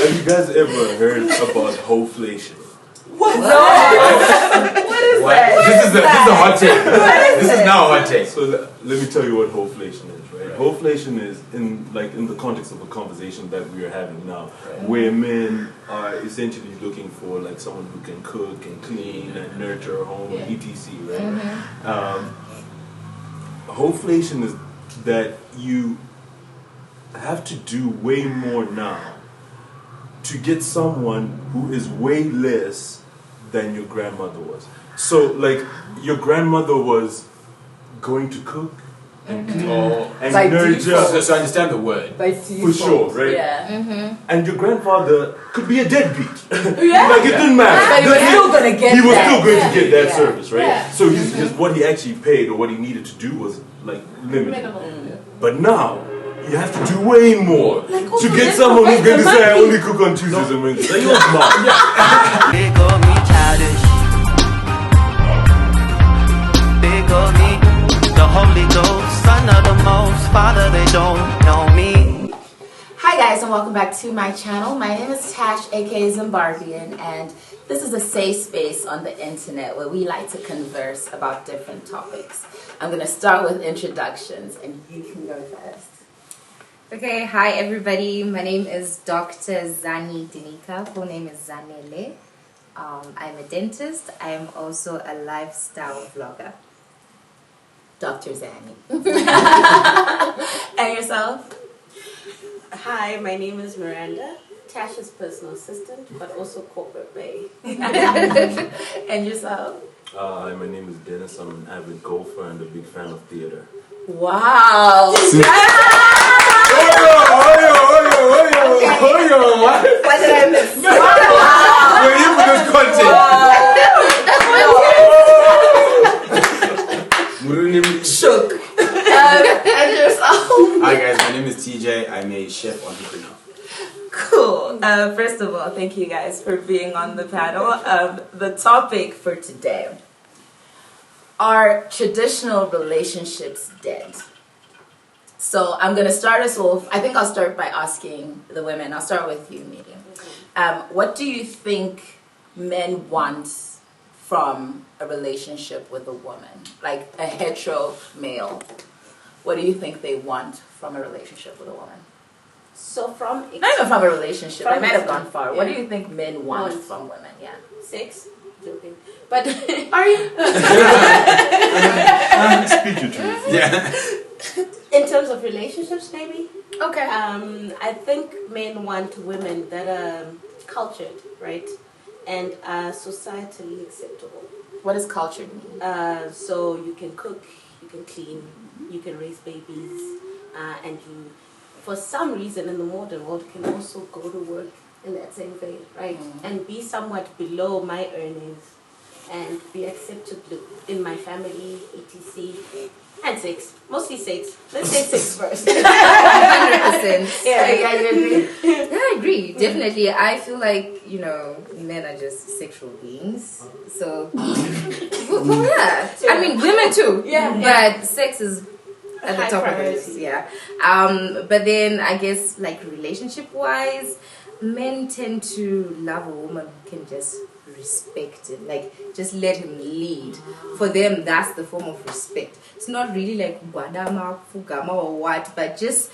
Have you guys ever heard about HOEFLATIon? What? No. What is that? This is a hot take. This is now a hot take. So let me tell you what HOEFLATIon is, right? HOEFLATIon is in the context of a conversation that we are having now, where men are essentially looking for like someone who can cook and clean and nurture a home, etc. Right? HOEFLATIon is that you have to do way more now to get someone who is way less than your grandmother was. So, like, your grandmother was going to cook and clean and nurture. So I understand the word. For sure, right? Yeah. And your grandfather could be a deadbeat. Like, it didn't matter. But he was still going to get He was still going to get that service, right? Yeah. So his what he actually paid or what he needed to do was, like, limited. But now, you have to do way more to get someone who's going to say, I only cook on Tuesdays and Wednesdays. Like, you're smart. They call me childish. They call me the Holy Ghost, Son of the Most, Father, they don't know me. Hi guys, and welcome back to my channel. My name is Tash, aka ZIMbarbieAN, and this is a safe space on the internet where we like to converse about different topics. I'm going to start with introductions, and you can go first. Okay, hi everybody. My name is Dr. Zani Dinika. Full name is Zanele. I'm a dentist. I am also a lifestyle vlogger. Dr. Zani. And yourself? Hi, my name is Miranda, Tasha's personal assistant, but also corporate bae. And yourself? Hi, my name is Dennis. I'm an avid golfer and a big fan of theater. Wow. What? What did I miss? We're here for this content. Shook. And yourself? Hi guys, my name is TJ. I'm a chef entrepreneur. Cool. First of all, thank you guys for being on the panel. The topic for today: are traditional relationships dead? So I'm going to start us off. I think I'll start by asking the women. I'll start with you, Miriam. What do you think men want from a relationship with a woman? Like a hetero male. What do you think they want from a relationship with a woman? So from... Not even from a relationship. I might have gone far. Yeah. What do you think men want from women? Yeah. Sex? Joking. But... Are you? Speak your truth. Yeah. In terms of relationships, maybe? Okay. I think men want women that are cultured, right? And are societally acceptable. What does cultured mean? So you can cook, you can clean, you can raise babies, and you, for some reason in the modern world, can also go to work in that same vein, right? And be somewhat below my earnings and be accepted in my family, etc. And sex. Mostly sex. Let's say sex first. 100%. Yeah, I agree. Yeah, I agree. Definitely. I feel like, men are just sexual beings. So, well, yeah. I mean, women too. Yeah. But sex is at the High top of the priority. list. Yeah. But then I guess, like, relationship-wise, men tend to love a woman who can just respect him, like just let him lead. For them, that's the form of respect. It's not really like guadama, fugama or what, but just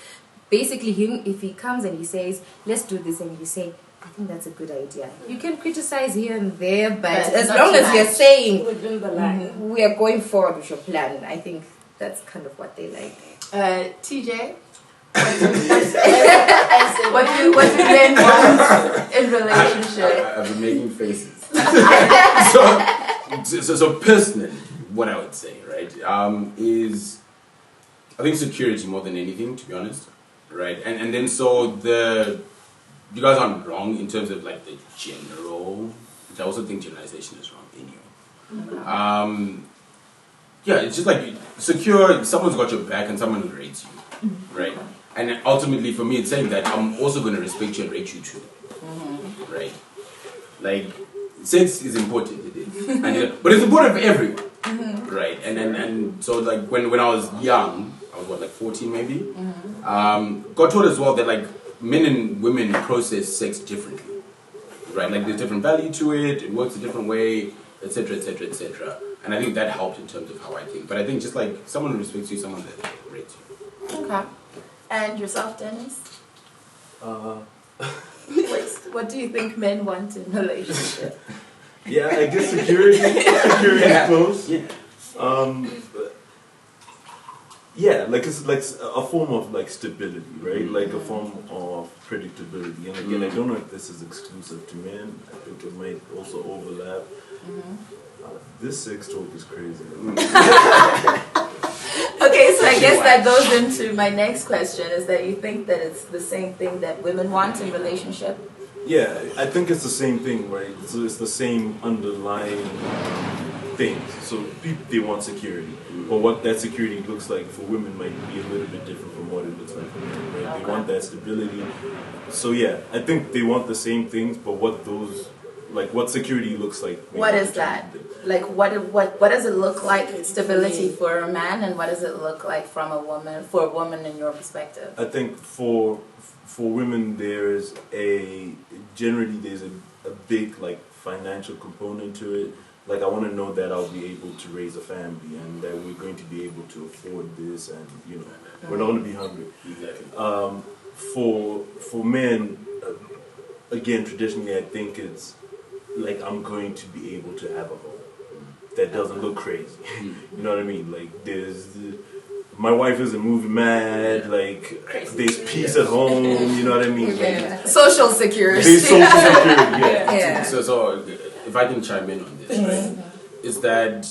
basically him, if he comes and he says, let's do this, and you say, I think that's a good idea. You can criticize here and there, but as long as you're saying Within the line. we are going forward with your plan, I think that's kind of what they like. TJ? What do men want in relationship? I've been making faces. so personally, what I would say, right, is I think security more than anything, to be honest, right? And then so you guys aren't wrong in terms of like the general, which I also think generalization is wrong anyway. Yeah, it's just like secure, someone's got your back and someone who rates you, right? And ultimately for me it's saying that I'm also going to respect you and rate you too, right? Like, sex is important, it is. But it's important for everyone, right? And so like when I was young, I was like 14 maybe, got told as well that like men and women process sex differently, right? Like there's different value to it. It works a different way, etc., etc., etc. And I think that helped in terms of how I think. But I think just like someone who respects you, someone that rates you. Okay. And yourself, Dennis? What do you think men want in a relationship? Yeah, I guess security is close. Yeah. Yeah, like it's like a form of like stability, right? Like a form of predictability. And again, I don't know if this is exclusive to men. I think it might also overlap. This sex talk is crazy. Okay, so I guess that goes into my next question, is that you think that it's the same thing that women want in relationship? Yeah, I think it's the same thing, right? So it's the same underlying things. So people, they want security. But what that security looks like for women might be a little bit different from what it looks like for men, right? They want that stability. So yeah, I think they want the same things, but what those, like what security looks like. What is that? Like what does it look like, stability for a man, and what does it look like from a woman, for a woman in your perspective? I think for women there's generally a big like financial component to it. Like I want to know that I'll be able to raise a family and that we're going to be able to afford this, and you know we're not going to be hungry. Exactly. For men, again, traditionally I think it's like I'm going to be able to have a home that doesn't look crazy. You know what I mean? Like my wife isn't moving mad. Like there's peace at home. You know what I mean? Like, Social security. there's social security. Yeah. So if I can chime in on this, right, is that,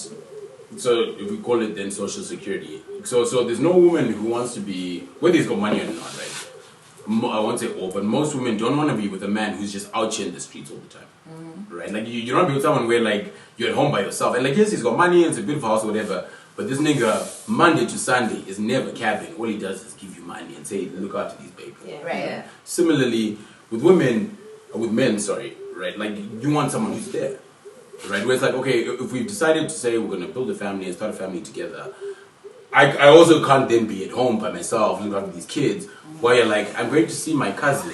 so if we call it then social security, so there's no woman who wants to be, whether he's got money or not, right? I won't say all, but most women don't want to be with a man who's just out here in the streets all the time, right? Like you don't be with someone where like you're at home by yourself, and like yes, he's got money and it's a beautiful house or whatever, but this nigga Monday to Sunday is never cabbing. All he does is give you money and say look after these babies. Yeah. Right. Yeah. Similarly, with men, sorry, right? Like you want someone who's there, right? Where it's like, okay, if we've decided to say we're going to build a family and start a family together, I also can't then be at home by myself looking after these kids while you're like, I'm going to see my cousin.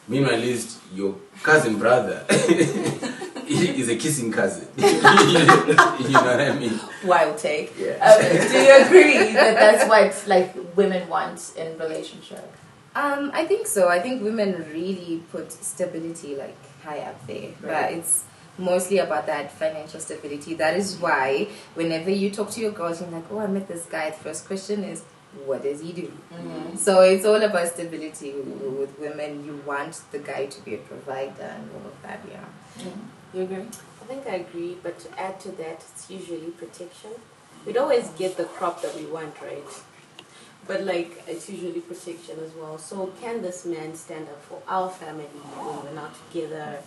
Meanwhile, at least your cousin brother is a kissing cousin. You know what I mean? Wild take. Yeah. Do you agree that that's what like women want in relationship? I think so. I think women really put stability like high up there. Right. But it's mostly about that financial stability. That is why whenever you talk to your girls, you're like, oh, I met this guy. The first question is, what does he do? So it's all about stability with women. You want the guy to be a provider and all of that, yeah. You agree? I think I agree, but to add to that, it's usually protection. We don't always get the crop that we want, right? But like, it's usually protection as well. So can this man stand up for our family when we're not together?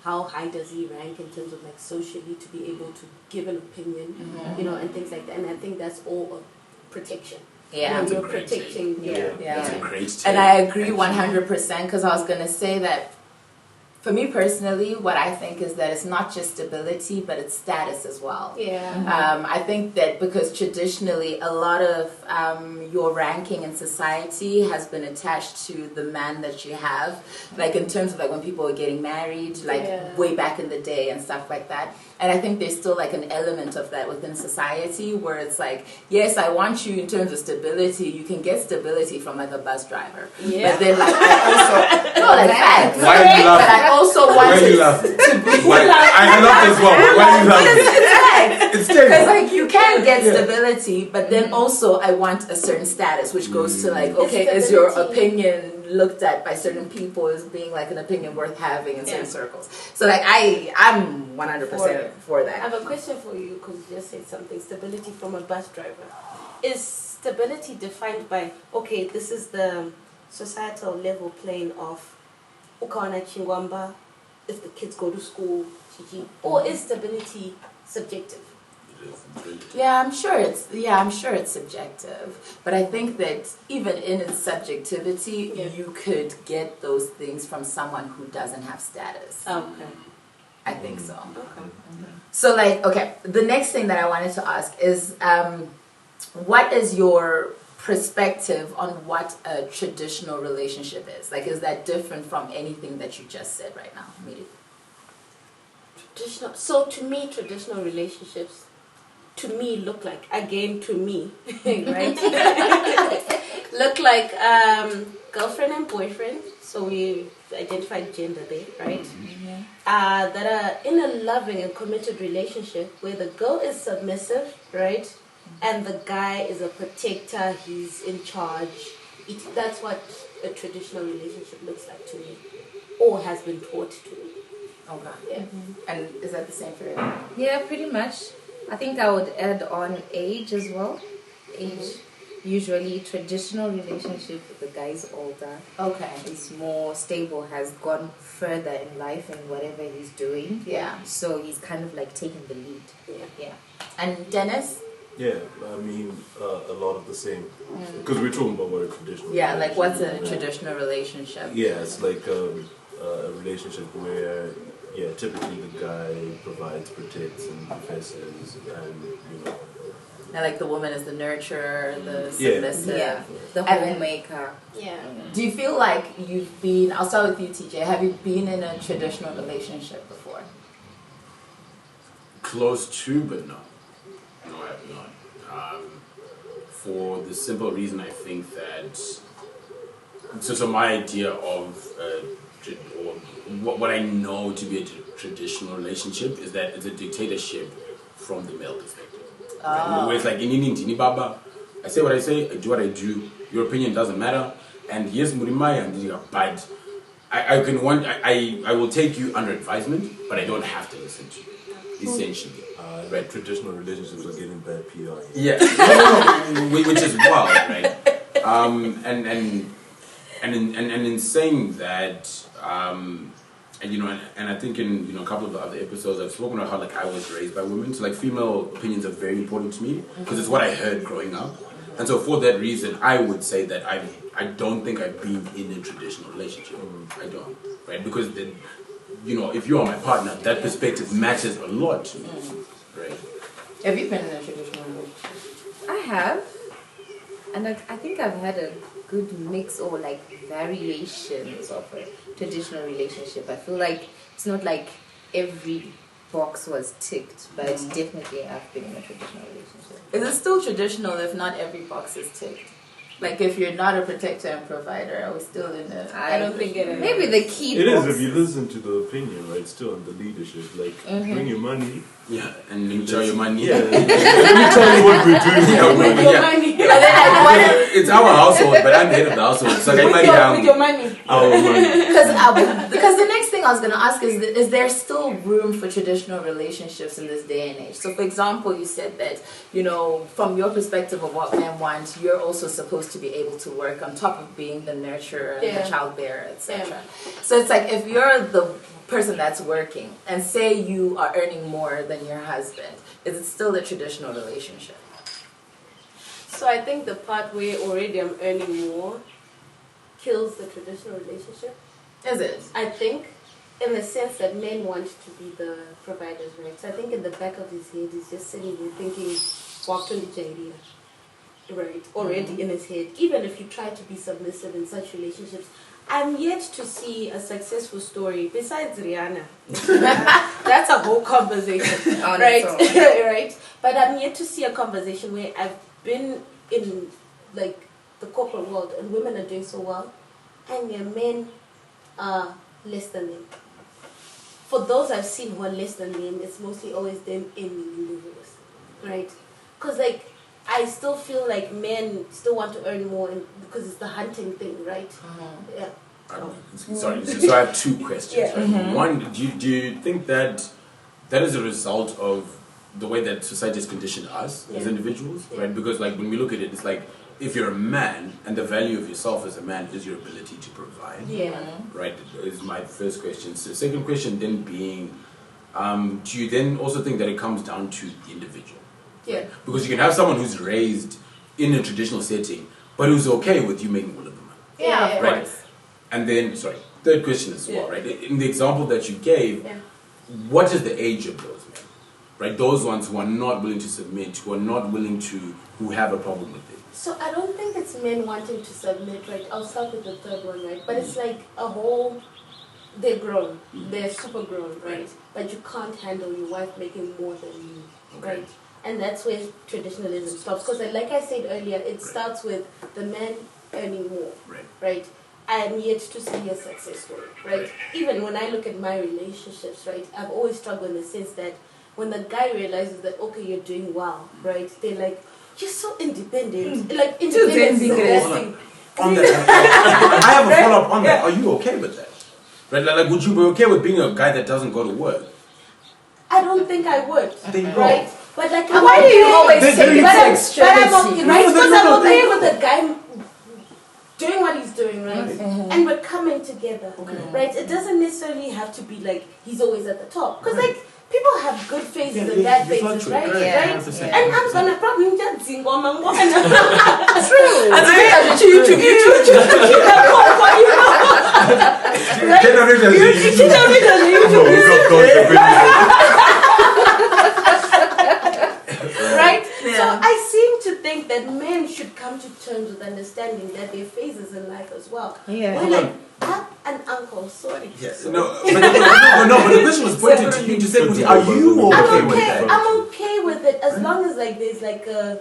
How high does he rank in terms of like socially to be able to give an opinion, you know, and things like that. And I think that's all protection. Yeah. You know, you're protecting your... That's a great take. And I agree 100%, because I was going to say that for me personally, what I think is that it's not just stability, but it's status as well. Yeah. I think that because traditionally a lot of your ranking in society has been attached to the man that you have, like in terms of like when people were getting married, like way back in the day and stuff like that. And I think there's still like an element of that within society where it's like, yes, I want you in terms of stability. You can get stability from like a bus driver. Yeah. But then like I also, no, like facts. Why are you laughing? But I also want Why are you laughing? I laughed as well. Why are you laughing? It's terrible. Because like you can get stability, but then also I want a certain status, which goes to like, okay, is your opinion looked at by certain people as being like an opinion worth having in certain circles? So like I'm 100% for that. I have a question for you, because you just said something, stability from a bus driver. Is stability defined by, okay, this is the societal level plane of Ukawana Chingwamba, if the kids go to school, or is stability subjective? Yeah, I'm sure it's subjective, but I think that even in its subjectivity, you could get those things from someone who doesn't have status. Okay. I think so. Okay. So like, okay, the next thing that I wanted to ask is, what is your perspective on what a traditional relationship is? Like, is that different from anything that you just said right now? Traditional. So to me, traditional relationships, to me, look like, again, to me, right? Look like girlfriend and boyfriend. So we identified gender there, right? Mm-hmm. That are in a loving and committed relationship where the girl is submissive, right? And the guy is a protector, he's in charge. That's what a traditional relationship looks like to me, or has been taught to me. Okay. Yeah. And is that the same for you? Yeah, pretty much. I think I would add on age as well. Age. Usually traditional relationship, the guy is older. Okay. He's more stable, has gone further in life and whatever he's doing. Yeah. So he's kind of like taking the lead. Yeah. And Dennis? Yeah, I mean, a lot of the same. Because we're talking about what a traditional Yeah, like what's a relationship is. traditional relationship? Yeah, it's like a relationship where, yeah, typically the guy provides, protects, and professes, and, you know. And like the woman is the nurturer, the Yeah. submissive. Yeah, the And then- homemaker. Yeah. Do you feel like you've been, I'll start with you, TJ, have you been in a traditional relationship before? Close to, but no. No, I have not. For the simple reason I think that, so my idea of, or what I know to be a traditional relationship is that it's a dictatorship from the male perspective. Right? Where it's like, Baba, I say what I say, I do what I do, your opinion doesn't matter, and yes, Murimaya, but I will take you under advisement, but I don't have to listen to you, essentially. Right, traditional relationships are getting bad PR. Yeah, no, which is wild, right? And in saying that, and you know, and I think in a couple of the other episodes I've spoken about how like I was raised by women, so like female opinions are very important to me because it's what I heard growing up, and so for that reason I would say that I don't think I've been in a traditional relationship. I don't, right? Because then, you know, if you are my partner, that perspective matters a lot to me. Right. Have you been in a traditional relationship? I have. And I think I've had a good mix or like variations of a traditional relationship. I feel like it's not like every box was ticked, but definitely I've been in a traditional relationship. Is it still traditional if not every box is ticked? Like if you're not a protector and provider, are we still in a... I don't think it is. Maybe the key It box. is if you listen to the opinion, right? Still in the leadership, like bring your money. Yeah, and enjoy your money. Yeah, let me tell you what we're doing with your money. Your money. And then like, what It's our household, but I'm the head of the household, so I might With your money. Our money. because the next thing I was going to ask is there still room for traditional relationships in this day and age? So for example, you said that, you know, from your perspective of what men want, you're also supposed to be able to work on top of being the nurturer and the childbearer, etc. Yeah. So it's like if you're the person that's working and say you are earning more than your husband, is it still a traditional relationship? So I think the part where already I'm earning more kills the traditional relationship. Is it? I think in the sense that men want to be the providers, right? So I think in the back of his head he's just sitting there thinking, walk on the JD, right? Already in his head. Even if you try to be submissive in such relationships, I'm yet to see a successful story besides Rihanna. That's a whole conversation, right? Right. But I'm yet to see a conversation where I've been in like the corporate world and women are doing so well, and your men are less than them. For those I've seen who are less than them, it's mostly always them ending in divorce, right? Because like I still feel like men still want to earn more because it's the hunting thing, right? Yeah. Sorry, so I have two questions. Right? One, do you think that is a result of the way that society has conditioned us as individuals, right? Because like when we look at it, it's like if you're a man and the value of yourself as a man is your ability to provide, right? Is my first question. So second question then being, do you then also think that it comes down to the individual? Yeah. Because you can have someone who's raised in a traditional setting, but who's okay with you making all of the money. Yeah, of Right. course. And then, third question as well, right? In the example that you gave, what is the age of those men? Right? Those ones who are not willing to submit, who are not willing to, who have a problem with it. So I don't think it's men wanting to submit, right? I'll start with the third one, right? But it's like a whole, they're grown, they're super grown, right? But you can't handle your wife making more than you, right? And that's where traditionalism stops. Because like I said earlier, it starts with the man earning more, right? I am yet to see a success story, right? Even when I look at my relationships, right? I've always struggled in the sense that when the guy realizes that, okay, you're doing well, right? They're like, you're so independent. Like, independence is the best thing. On that, I have a follow-up on that. Are you okay with that? Right? Like, would you be okay with being a guy that doesn't go to work? I don't think I would, right? But like, why do you always say it's extremity? Right? Because I'm okay with the guy doing what he's doing, right? And we're coming together, right? It doesn't necessarily have to be like he's always at the top. Because like, people have good phases and bad phases, right? Right? And I'm gonna probably just sing on my one. True. And then you keep that for you know. Right? So I seem to think that men should come to terms with understanding that there are phases in life as well. Yeah. We're like, have an uncle, sorry. Yes. No, but the question was pointed to you to say, are you okay with that? I'm okay with it as long as like there's like a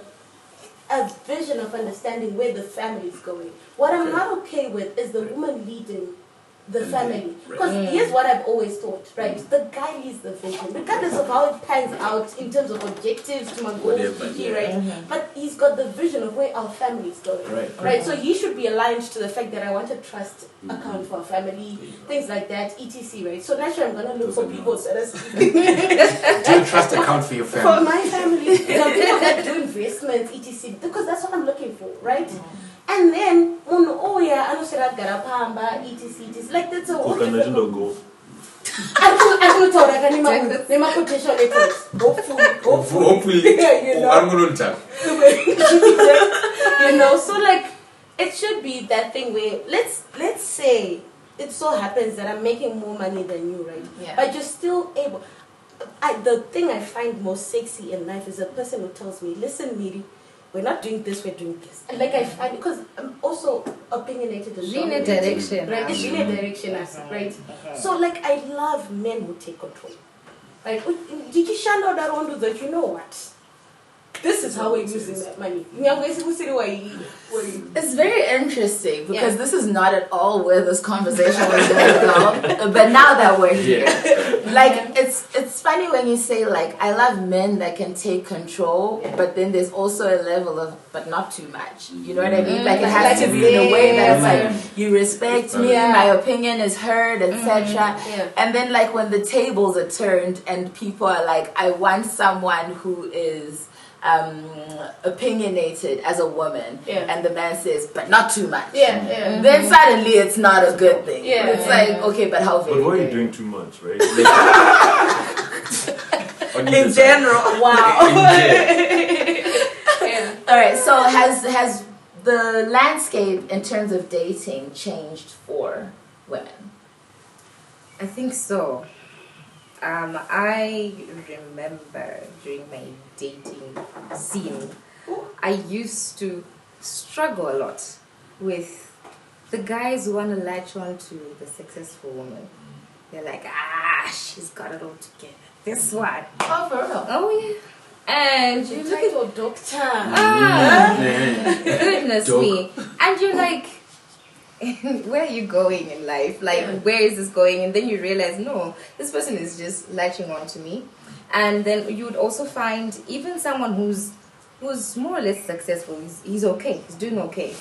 vision of understanding where the family is going. What I'm not okay with is the woman leading the family. Because here's what I've always thought, right? The guy leads the vision, regardless of how it pans out in terms of objectives to my goals, right? But he's got the vision of where our family is going, right? So he should be aligned to the fact that I want a trust account for our family, things like that, etc., right? So naturally, I'm going to look for people that are do a trust account for your family. For my family, people that do investments, etc., because that's what I'm looking for, right? And then, oh yeah, I know that garapamba, etc. Like that's a wonderful go. I'm going to tell you, I'm quotation letters. Hopefully. You know. I'm going to You know, so like, it should be that thing where, let's say, it so happens that I'm making more money than you, right? Yeah. But you're still able. The thing I find most sexy in life is a person who tells me, listen, Miri, we're not doing this, we're doing this. And like I find, because I'm also opinionated as well. Direction. Right, it's really a direction, right? So like, I love men who take control. Like, did you shout out that one that you know what? This is how we're using that money. It's very interesting because this is not at all where this conversation was going to go. But now that we're here, like it's funny when you say like I love men that can take control, but then there's also a level of but not too much. You know what I mean? Like it has to be in a way that's like you respect me, my opinion is heard, etc. And then like when the tables are turned and people are like, I want someone who is opinionated as a woman, and the man says, but not too much. Then suddenly it's not a good thing. It's like, okay, but how? But why are you doing too much, right? In general, wow. All right. So has the landscape in terms of dating changed for women? I think so. I remember during my dating scene, I used to struggle a lot with the guys who want to latch on to the successful woman. They're like, she's got it all together. This one. Oh, for real? Oh, yeah. And you look at your doctor. Goodness me. And you're like, where are you going in life? Like, where is this going? And then you realize, no, this person is just latching on to me. And then you would also find even someone who's more or less successful. He's okay. He's doing okay.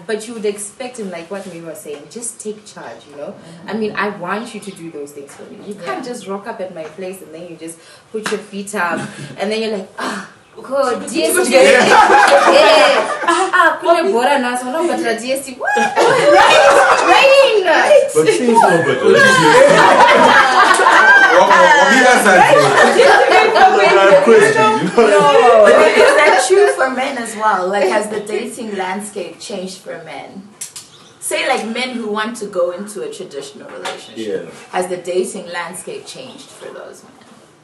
But you would expect him, like what we were saying, just take charge, you know? I mean, I want you to do those things for me. You can't just rock up at my place and then you just put your feet up and then you're like, God, DST. Right. But she's no better. No, is that true for men as well? Like, has the dating landscape changed for men? Say, like men who want to go into a traditional relationship. Has the dating landscape changed for those men?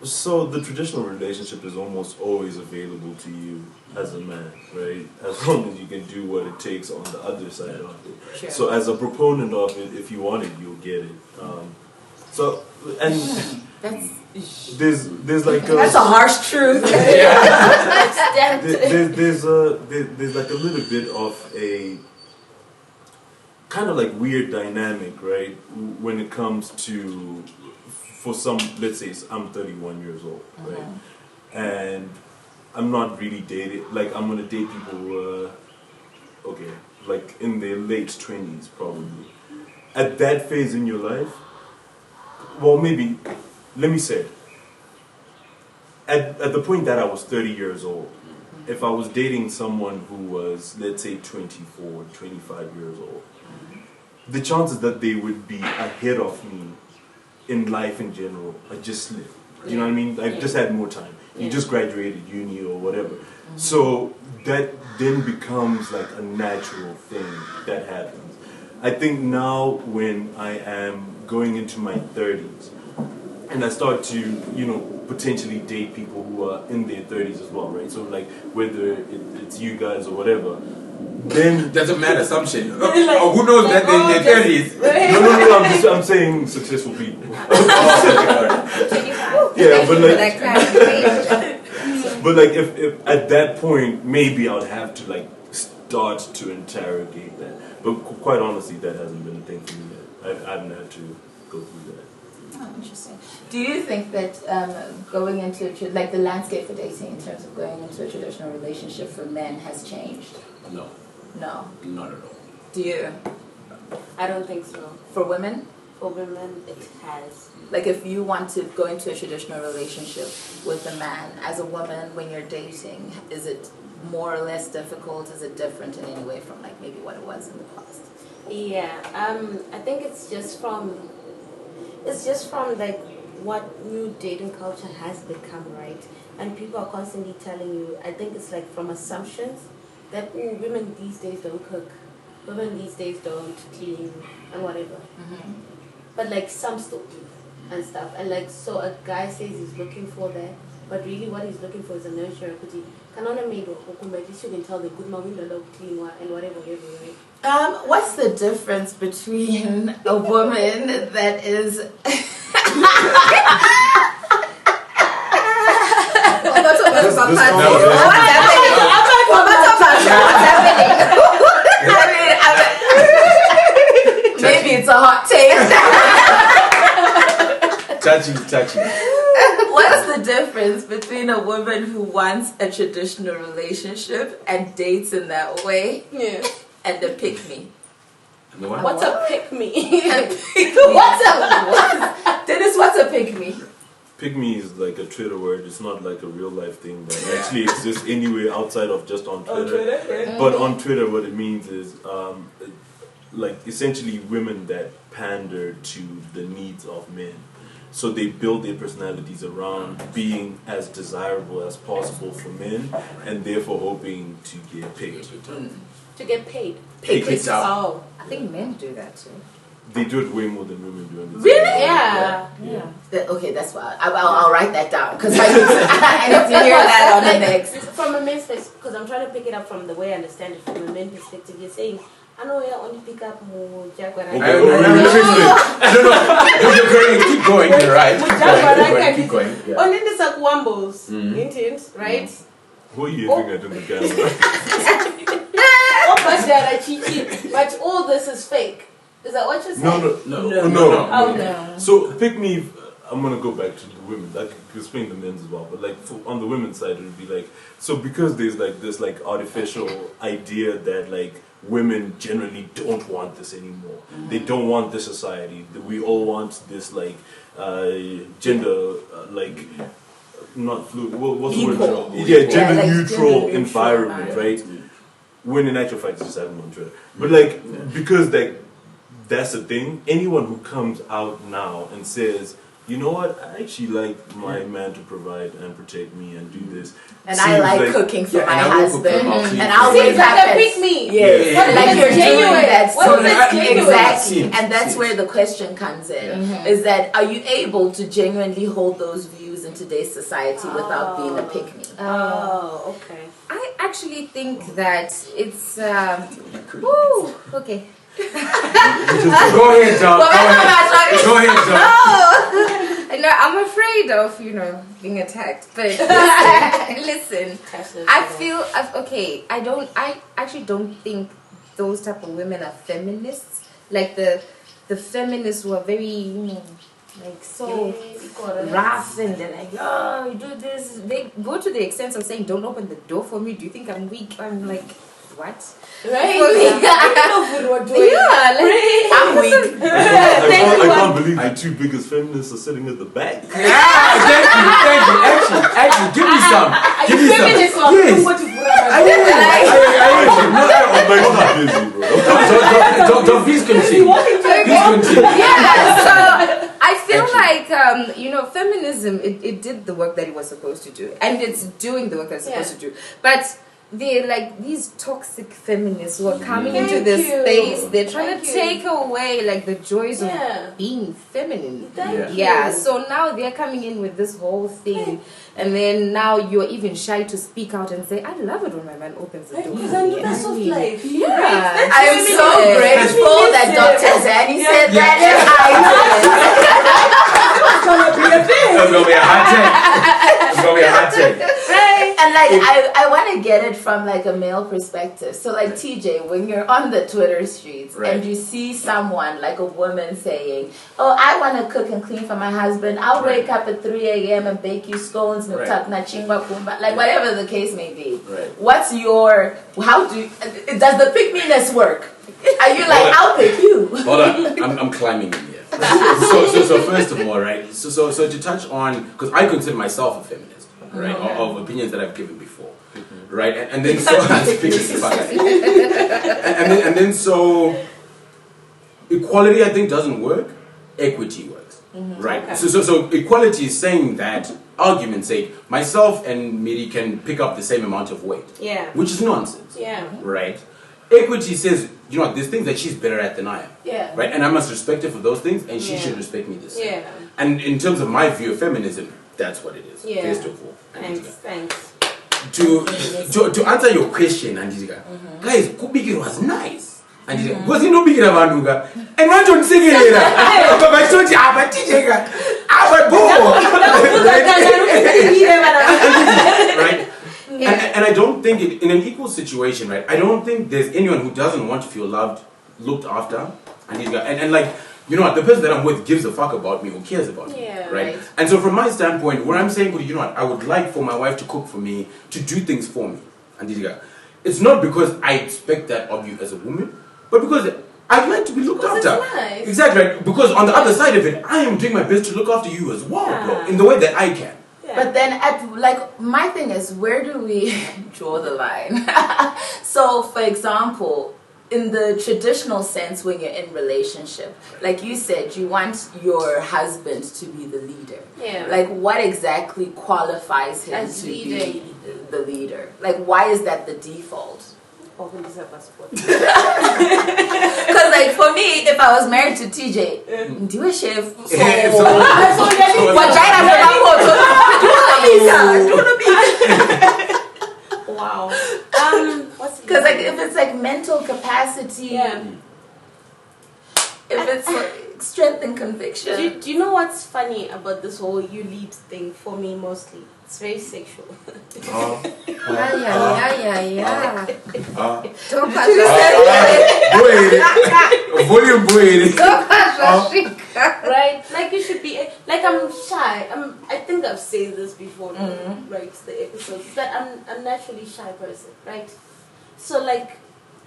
So the traditional relationship is almost always available to you as a man, right? As long as you can do what it takes on the other side of it. Sure. So as a proponent of it, if you want it, you'll get it. And there's like That's a harsh truth. there's like a little bit of a kind of like weird dynamic, right? When it comes to, for some, let's say I'm 31 years old, right? And I'm not really dating, like I'm gonna date people who are, okay, like in their late 20s probably. At that phase in your life, well maybe, let me say, at the point that I was 30 years old, if I was dating someone who was, let's say 24, 25 years old, the chances that they would be ahead of me in life in general are just slim. You know what I mean? I've just had more time. You just graduated uni or whatever. So that then becomes like a natural thing that happens. I think now when I am going into my 30s and I start to, you know, potentially date people who are in their 30s as well, right? So like whether it's you guys or whatever, then that's a mad assumption. Who knows that they're in their 30s? No, I'm saying successful people. Yeah, but like if at that point maybe I'd have to like start to interrogate that. But quite honestly, that hasn't been a thing for me yet. I haven't had to go through that. Oh, interesting. Do you think that going into like the landscape for dating in terms of going into a traditional relationship for men has changed? No. No. Not at all. Do you? I don't think so. For women? For women, it has. Like if you want to go into a traditional relationship with a man, as a woman, when you're dating, is it more or less difficult? Is it different in any way from like maybe what it was in the past? Yeah, I think it's just from like what new dating culture has become, right? And people are constantly telling you, I think it's like from assumptions that women these days don't cook, women these days don't clean and whatever. But like some still do and stuff. And like so a guy says he's looking for that, but really what he's looking for is a nurturer. Because you can tell the good mom will love clean and whatever, right? What's the difference between a woman that is maybe it's a hot take. Touchy. What's the difference between a woman who wants a traditional relationship and dates in that way and the pick-me? What's a pick-me? Dennis, what's a pick-me? Pick-me is like a Twitter word. It's not like a real life thing that actually exists anywhere outside of just on Twitter. But on Twitter, what it means is like essentially women that pander to the needs of men. So they build their personalities around being as desirable as possible for men, and therefore hoping to get paid. To get paid. Picked up. Oh. I think men do that too. They do it way more than women do. Really? Yeah. Okay, that's why I'll write that down because I need to hear that on the next. From a men's perspective, because I'm trying to pick it up from the way I understand it. From a men's perspective, you're saying, I know you only pick up more Jaguar. I don't know. You're going. Keep going. You're right. Keep going. Only the Sakwambos, right? Who are you looking at in the camera? But all this is fake. Is that what you're saying? No. So pick me. I'm gonna go back to the women. I can explain the men's as well, but like on the women's side, it would be like so because there's like this like artificial idea that like women generally don't want this anymore. They don't want this society. We all want this like gender like not fluid. What's the word? Yeah, gender neutral environment, right? When in actual fact, it's just having on Twitter. But like because like that's the thing. Anyone who comes out now and says, you know what, I actually like my man to provide and protect me and do this. And I like cooking for my husband. And I'll make that pick me. Yes. What like you're genuine? doing that. What is genuine? Exactly. And that's where the question comes in. Is that are you able to genuinely hold those views and in today's society without being a pick-me. Oh, okay. I actually think that it's woo, okay. Go ahead, John. Go ahead, John. No, I'm afraid of being attacked. But listen, I feel okay. I actually don't think those type of women are feminists. Like the feminists who are very like so rough and they're like, oh, you do this. They go to the extent of saying, don't open the door for me. Do you think I'm weak? I'm like, what? Right? Yeah, like, I'm weak. I can't believe the two biggest feminists are sitting at the back. Yeah, thank you. Actually, give me some. Give me some. Yes. I'm busy, bro. Don't please continue. Please continue. Yeah, so I feel like feminism it did the work that it was supposed to do, and it's doing the work that it's supposed to do. But they're like these toxic feminists who are coming into this space. They're trying to take away like the joys of being feminine. Thank you. So now they're coming in with this whole thing, and then now you're even shy to speak out and say, "I love it when my man opens the door." Because I know that's soft life. Yeah, I am so grateful that Dr. Zanny said that It's gonna be a thing. It's gonna be a hot take. It's gonna be a hot take. And like I want to get it from like a male perspective. So like TJ, when you're on the Twitter streets and you see someone like a woman saying, "Oh, I want to cook and clean for my husband. I'll wake up at 3 a.m. and bake you scones, like whatever the case may be." What's your does the pick-me-ness work? Are you like, I'll pick you? Hold on, I'm climbing in here. So first of all, right? So to touch on, because I consider myself a feminist, right? Of opinions that I've given before, right? And then so and then so equality I think doesn't work. Equity works, right? Okay. So equality is saying that, argument's sake, myself and Miri can pick up the same amount of weight, which is nonsense, right? Equity says, there's things that she's better at than I am, right? And I must respect her for those things, and she should respect me the same. And in terms of my view of feminism, that's what it is. First of all, thanks. To answer your question, Andizika, guys, Kubikir was nice. Andizika, because you know Bikira Vanduga, and one don't sing it. But I told you, I'm a teacher. Right? And I don't think in an equal situation, right? I don't think there's anyone who doesn't want to feel loved, looked after, and like, the person that I'm with gives a fuck about me, who cares about me, right? And so from my standpoint, what I'm saying, I would like for my wife to cook for me, to do things for me, it's not because I expect that of you as a woman, but because I'd like to be looked after. Nice. Exactly, right? Because on the other side of it, I am doing my best to look after you as well, bro, in the way that I can. But then, my thing is, where do we draw the line? So, for example, in the traditional sense, when you're in relationship, like you said, you want your husband to be the leader. Like, what exactly qualifies him as to leader. be the leader? Like, why is that the default? Because like for me, if I was married to TJ, do a chef. Wow. Because like if it's like mental capacity, if it's like strength and conviction. Do you know what's funny about this whole you lead thing for me mostly? It's very sexual. Volume right? Like you should be like I'm shy. I think I've said this before, right? The episodes that I'm naturally shy person, right? So like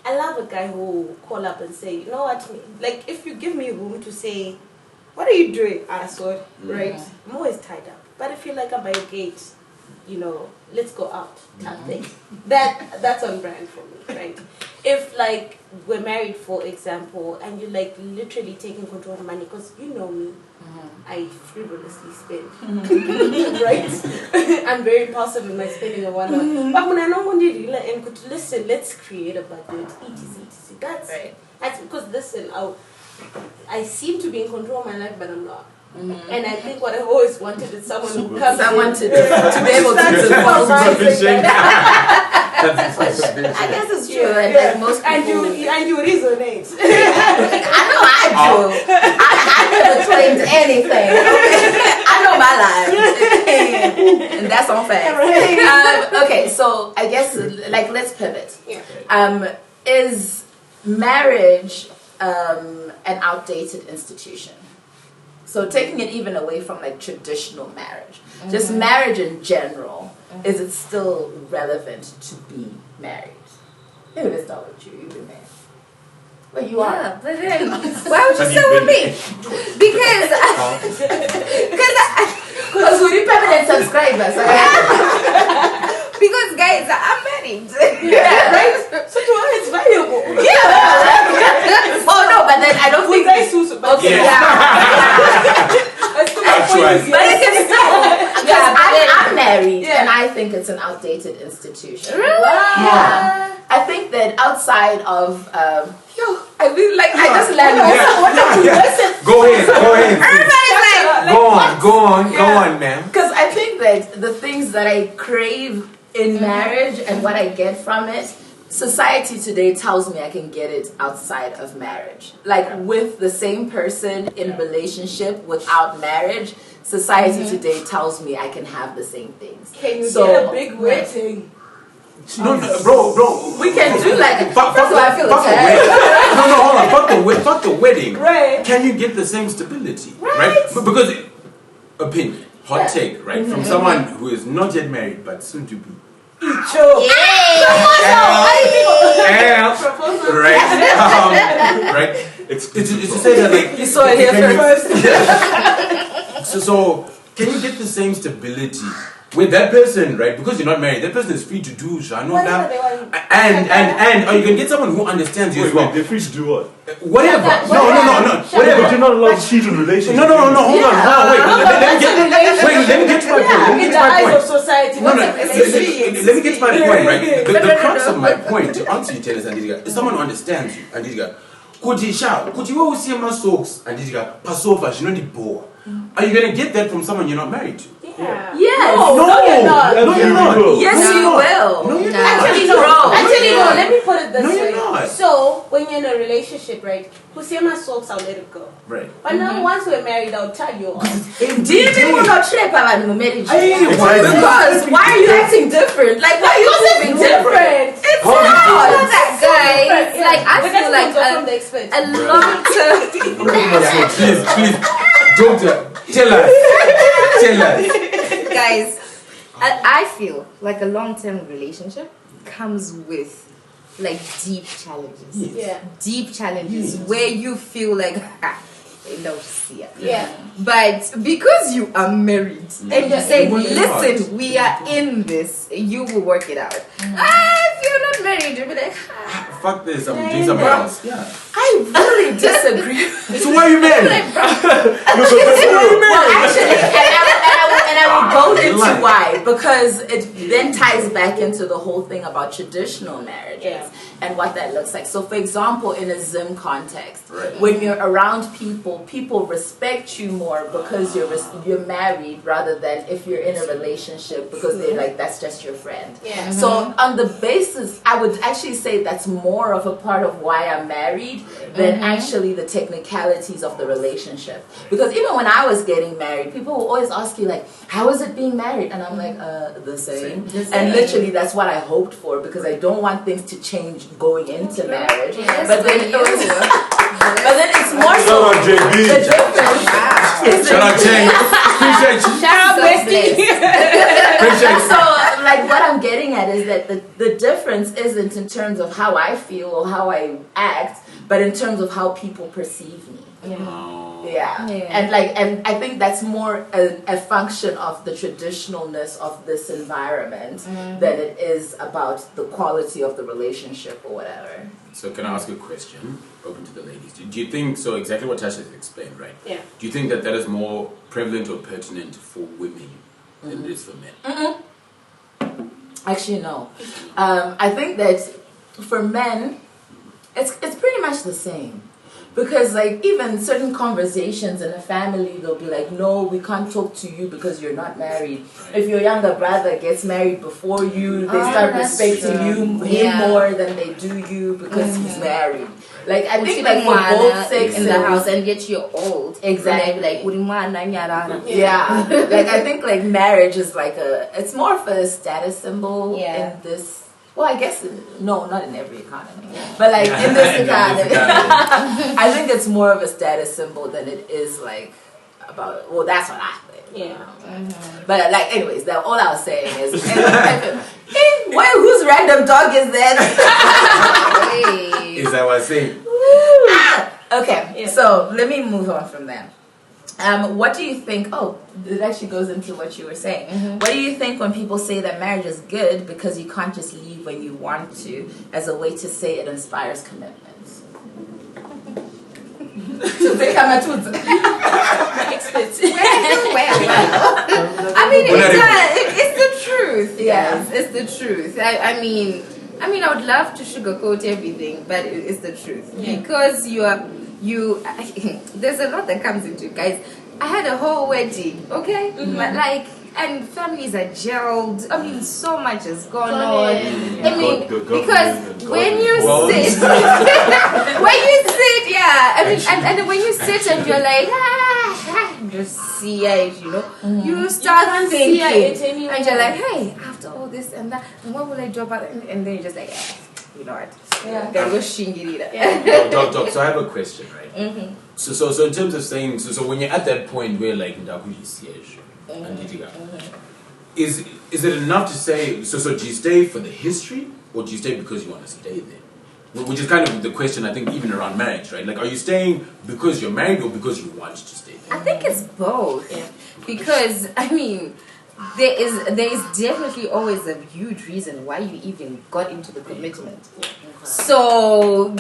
I love a guy who will call up and say, you know what, like if you give me room to say, what are you doing, asshole? Right? I'm always tied up. But if you're like I'm by a gate, let's go out type thing. That's on brand for me, right? If like we're married, for example, and you're like literally taking control of money, because you know me, I frivolously spend, right? I'm very impulsive in my spending and whatnot. But when I know when you listen, let's create a budget, etc. That's right. That's because listen, I seem to be in control of my life, but I'm not. And I think what I've always wanted is someone who comes Someone in to be able to divulge. That's I guess it's true. And like most people, and you resonate. I know I do. I never claimed anything. I know my life, and that's on fact. Okay, so I guess like let's pivot. Is marriage an outdated institution? So taking it even away from like traditional marriage, just marriage in general, is it still relevant to be married? Maybe let's start with you. You've been married. Well, you are. But then, why would you start with me? Because we need permanent subscribers. because guys, I'm married. Right? So to us, it's valuable. Oh no, but then I don't think. Okay, but it can still. Because I'm married, and I think it's an outdated institution. Really? Yeah. I think that outside of I feel like I just learned. Go ahead. Everybody's like, Go on, ma'am. Because I think that the things that I crave in marriage and what I get from it, society today tells me I can get it outside of marriage. Like with the same person in relationship without marriage, society today tells me I can have the same things. Can you get a big wedding? No, bro. We can do like Fuck that's why I feel the wedding. No, hold on. Fuck the wedding. Right. Can you get the same stability? Right? Because opinion, hot take, right? From someone who is not yet married but soon to be. Right? It's to say that like you saw it here first. So can you get the same stability with that person, right? Because you're not married, that person is free to do Whatever they want. and or you can get someone who understands you as well. They're free to do what? Whatever. No. But you're not allowed to cheat on relationships. No. Hold on. Wait. Let me get to my point. In the eyes of society, No. let Let me get to my point, right? The crux of my point to answer you, Tennis Andidiga, is someone who understands you, Andidiga. Could you see my socks, Andidiga, pass over, she know the bore. Are you gonna get that from someone you're not married to? Yes. No, you're not. Yes, you will. No, you're not. Actually, no. Let me put it this way. you're not. So, when you're in a relationship, right? Kusema socks, I'll let it go. Right. But now, once we're married, I'll tag you on. Do you people not trip about marriage? Why? Because why are you acting different? Like why are you moving different? It's not that guys. Like I feel like from the experts. a long term. Please, don't tell us. Guys, I feel like a long-term relationship comes with like deep challenges. Yeah. Deep challenges where you feel like Yeah. But because you are married and you say, listen, we are in this, you will work it out. If you're not married, you'll be like, Fuck this, I'm doing something else. Yeah. I really disagree. So why are you married? Well, actually, and I will go into why, because it then ties back into the whole thing about traditional marriages and what that looks like. So, for example, in a Zim context, when you're around people respect you more because you're married rather than if you're in a relationship because they're like that's just your friend. Yeah. So, on the basis, I would actually say that's more of a part of why I'm married than actually the technicalities of the relationship. Because even when I was getting married, people will always ask you like, how is it being married? And I'm like, the same. And literally that's what I hoped for because I don't want things to change going into marriage. Yes, but then it's more so the difference. Shout out, Jay. Appreciate you. Shout out, bestie. So like what I'm getting at is that the difference isn't in terms of how I feel or how I act, but in terms of how people perceive me. Yeah. And I think that's more a function of the traditionalness of this environment than it is about the quality of the relationship or whatever. So can I ask a question open to the ladies? Do you think, so exactly what Tasha has explained, right? Yeah. Do you think that is more prevalent or pertinent for women than it is for men? Actually, no. I think that for men, it's pretty much the same. Because like even certain conversations in a family, they'll be like, no, we can't talk to you because you're not married. If your younger brother gets married before you, they start that's respecting true. him more than they do you because he's married. Like I think like for Mwana both sexes in the house, and yet you're old. Exactly. Like urimwana nyarara. Yeah. Like I think like marriage is like it's more of a status symbol Yeah. in this. Well, I guess no, not in every economy, but like in this economy, I think it's more of a status symbol than it is like about. Well, that's what I think. Yeah. But like, anyways, that all I was saying is, whose random dog is that? Is that what I say? Okay, so let me move on from that. What do you think? Oh, it actually goes into what you were saying. What do you think when people say that marriage is good because you can't just leave when you want to, as a way to say it inspires commitment? I mean, it's the truth. Yes, it's the truth. I mean, I would love to sugarcoat everything, but it's the truth because there's a lot that comes into it, guys. I had a whole wedding, okay? But like, and families are gelled. I mean, so much has gone on. I mean, because when you sit, and when you sit and you're like, just see it, you start thinking, and you're like, hey, after all this and that, and what will I do about it? And then you're just like, you know what? Gotta go shingirita. Doc, so I have a question, right? So in terms of saying, so when you're at that point where like is it enough to say, so do you stay for the history or do you stay because you want to stay there? Which is kind of the question, I think, even around marriage, right? Like, are you staying because you're married or because you want to stay there? I think it's both. Because, I mean, there is definitely always a huge reason why you even got into the commitment. So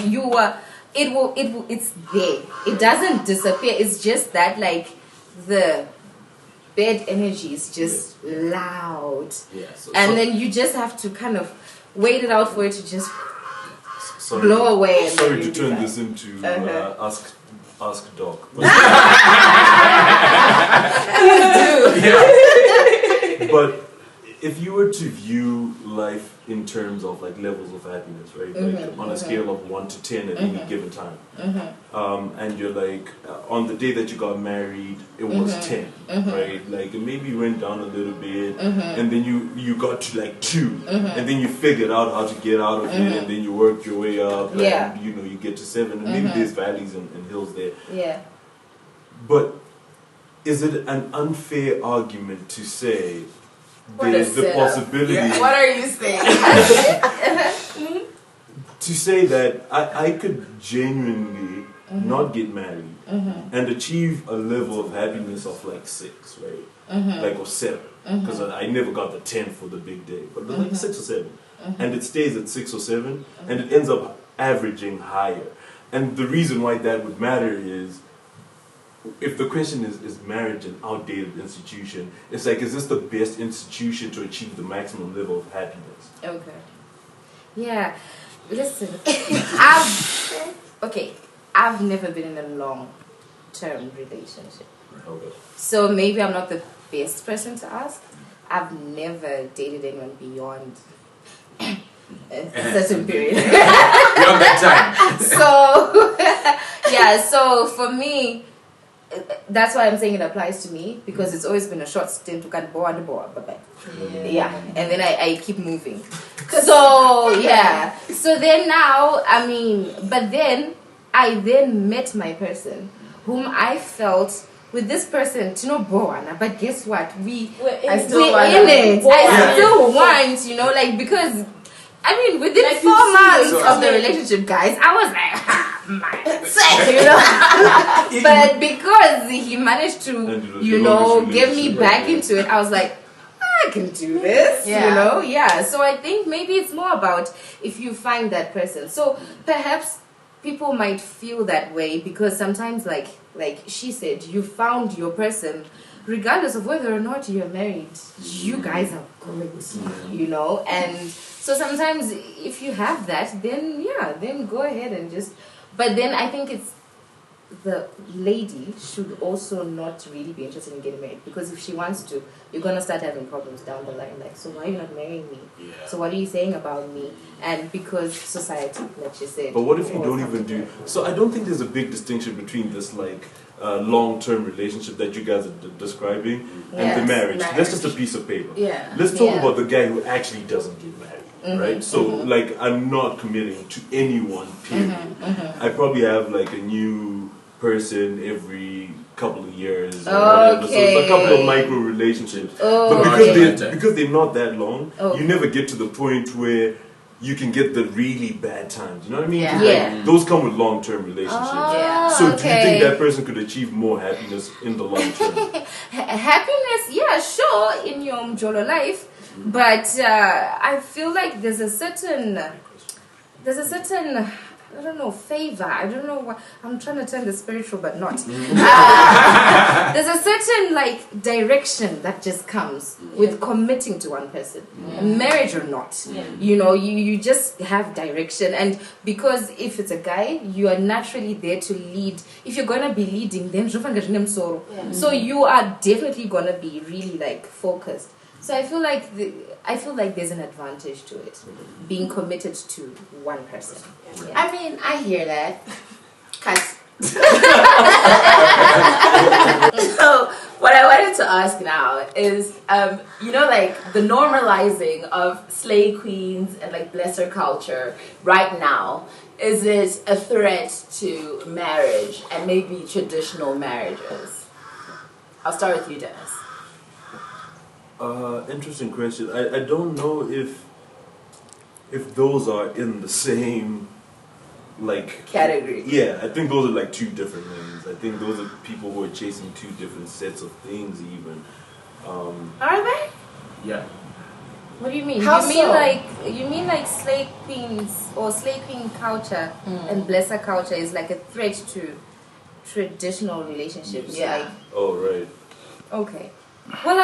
it's there. It doesn't disappear. It's just that like the bad energy is just loud. And then you just have to kind of wait it out for it to just blow away. Sorry to turn this into Ask Doc. But if you were to view life in terms of like levels of happiness, right? Like on a scale of 1 to 10 at any given time, and you're like, on the day that you got married, it was 10, right? Like maybe you went down a little bit, and then you got to like 2, and then you figured out how to get out of it, and then you worked your way up, and you get to 7, and maybe there's valleys and hills there. Yeah. But is it an unfair argument to say there's the possibility? What are you saying? To say that I could genuinely not get married and achieve a level of happiness of like 6, right? Like or 7, because I never got the 10 for the big day, but like 6 or 7, and it stays at 6 or 7, and it ends up averaging higher. And the reason why that would matter is, if the question is marriage an outdated institution, it's like, is this the best institution to achieve the maximum level of happiness? Okay. Yeah. Listen, I've never been in a long-term relationship. Okay. So maybe I'm not the best person to ask. I've never dated anyone beyond a certain period. Beyond that time. So for me, that's why I'm saying it applies to me, because it's always been a short stint to kind of and then I keep moving. So then now, but then I met my person whom I felt with this person to know Boana, but guess what? We're in it. I still want, because within like 4 months of the relationship, guys, I was like, but because he managed to, get me back into it, I was like, I can do this, So I think maybe it's more about if you find that person. So perhaps people might feel that way because sometimes, like she said, you found your person. Regardless of whether or not you're married, you guys are great, and so sometimes if you have that, then go ahead and just. But then I think the lady should also not really be interested in getting married, because if she wants to, you're gonna start having problems down the line. Like, so why are you not marrying me? Yeah. So what are you saying about me? And because society, like you said. But what if you don't even do? So I don't think there's a big distinction between this like long-term relationship that you guys are describing and the marriage. That's just a piece of paper. Yeah. Let's talk about the guy who actually doesn't get married, right? So like I'm not committing to anyone. Period. I probably have like a new person every couple of years. Or whatever. So it's a couple of micro relationships. But because they're not that long, you never get to the point where you can get the really bad times. You know what I mean? Yeah. Like, those come with long-term relationships. So do you think that person could achieve more happiness in the long term? Happiness, yeah, sure, in your Mjolo life, but I feel like there's a certain I don't know, favor. I don't know what I'm trying to turn the spiritual, but not. There's a certain like direction that just comes with committing to one person, marriage or not. You know, you just have direction, and because if it's a guy, you are naturally there to lead. If you're gonna be leading, then so you are definitely gonna be really like focused. So I feel like there's an advantage to it, being committed to one person. Yeah. I mean, I hear that. So what I wanted to ask now is, you know, like the normalizing of slave queens and like blesser culture right now, is it a threat to marriage and maybe traditional marriages? I'll start with you, Dennis. Interesting question. I don't know if those are in the same like category. Yeah, I think those are like two different things. I think those are people who are chasing two different sets of things even. Are they? Yeah. What do you mean? How You mean like slave queens or slave queen culture and blesser culture is like a threat to traditional relationships? Yeah. Like, Oh right. okay. Well,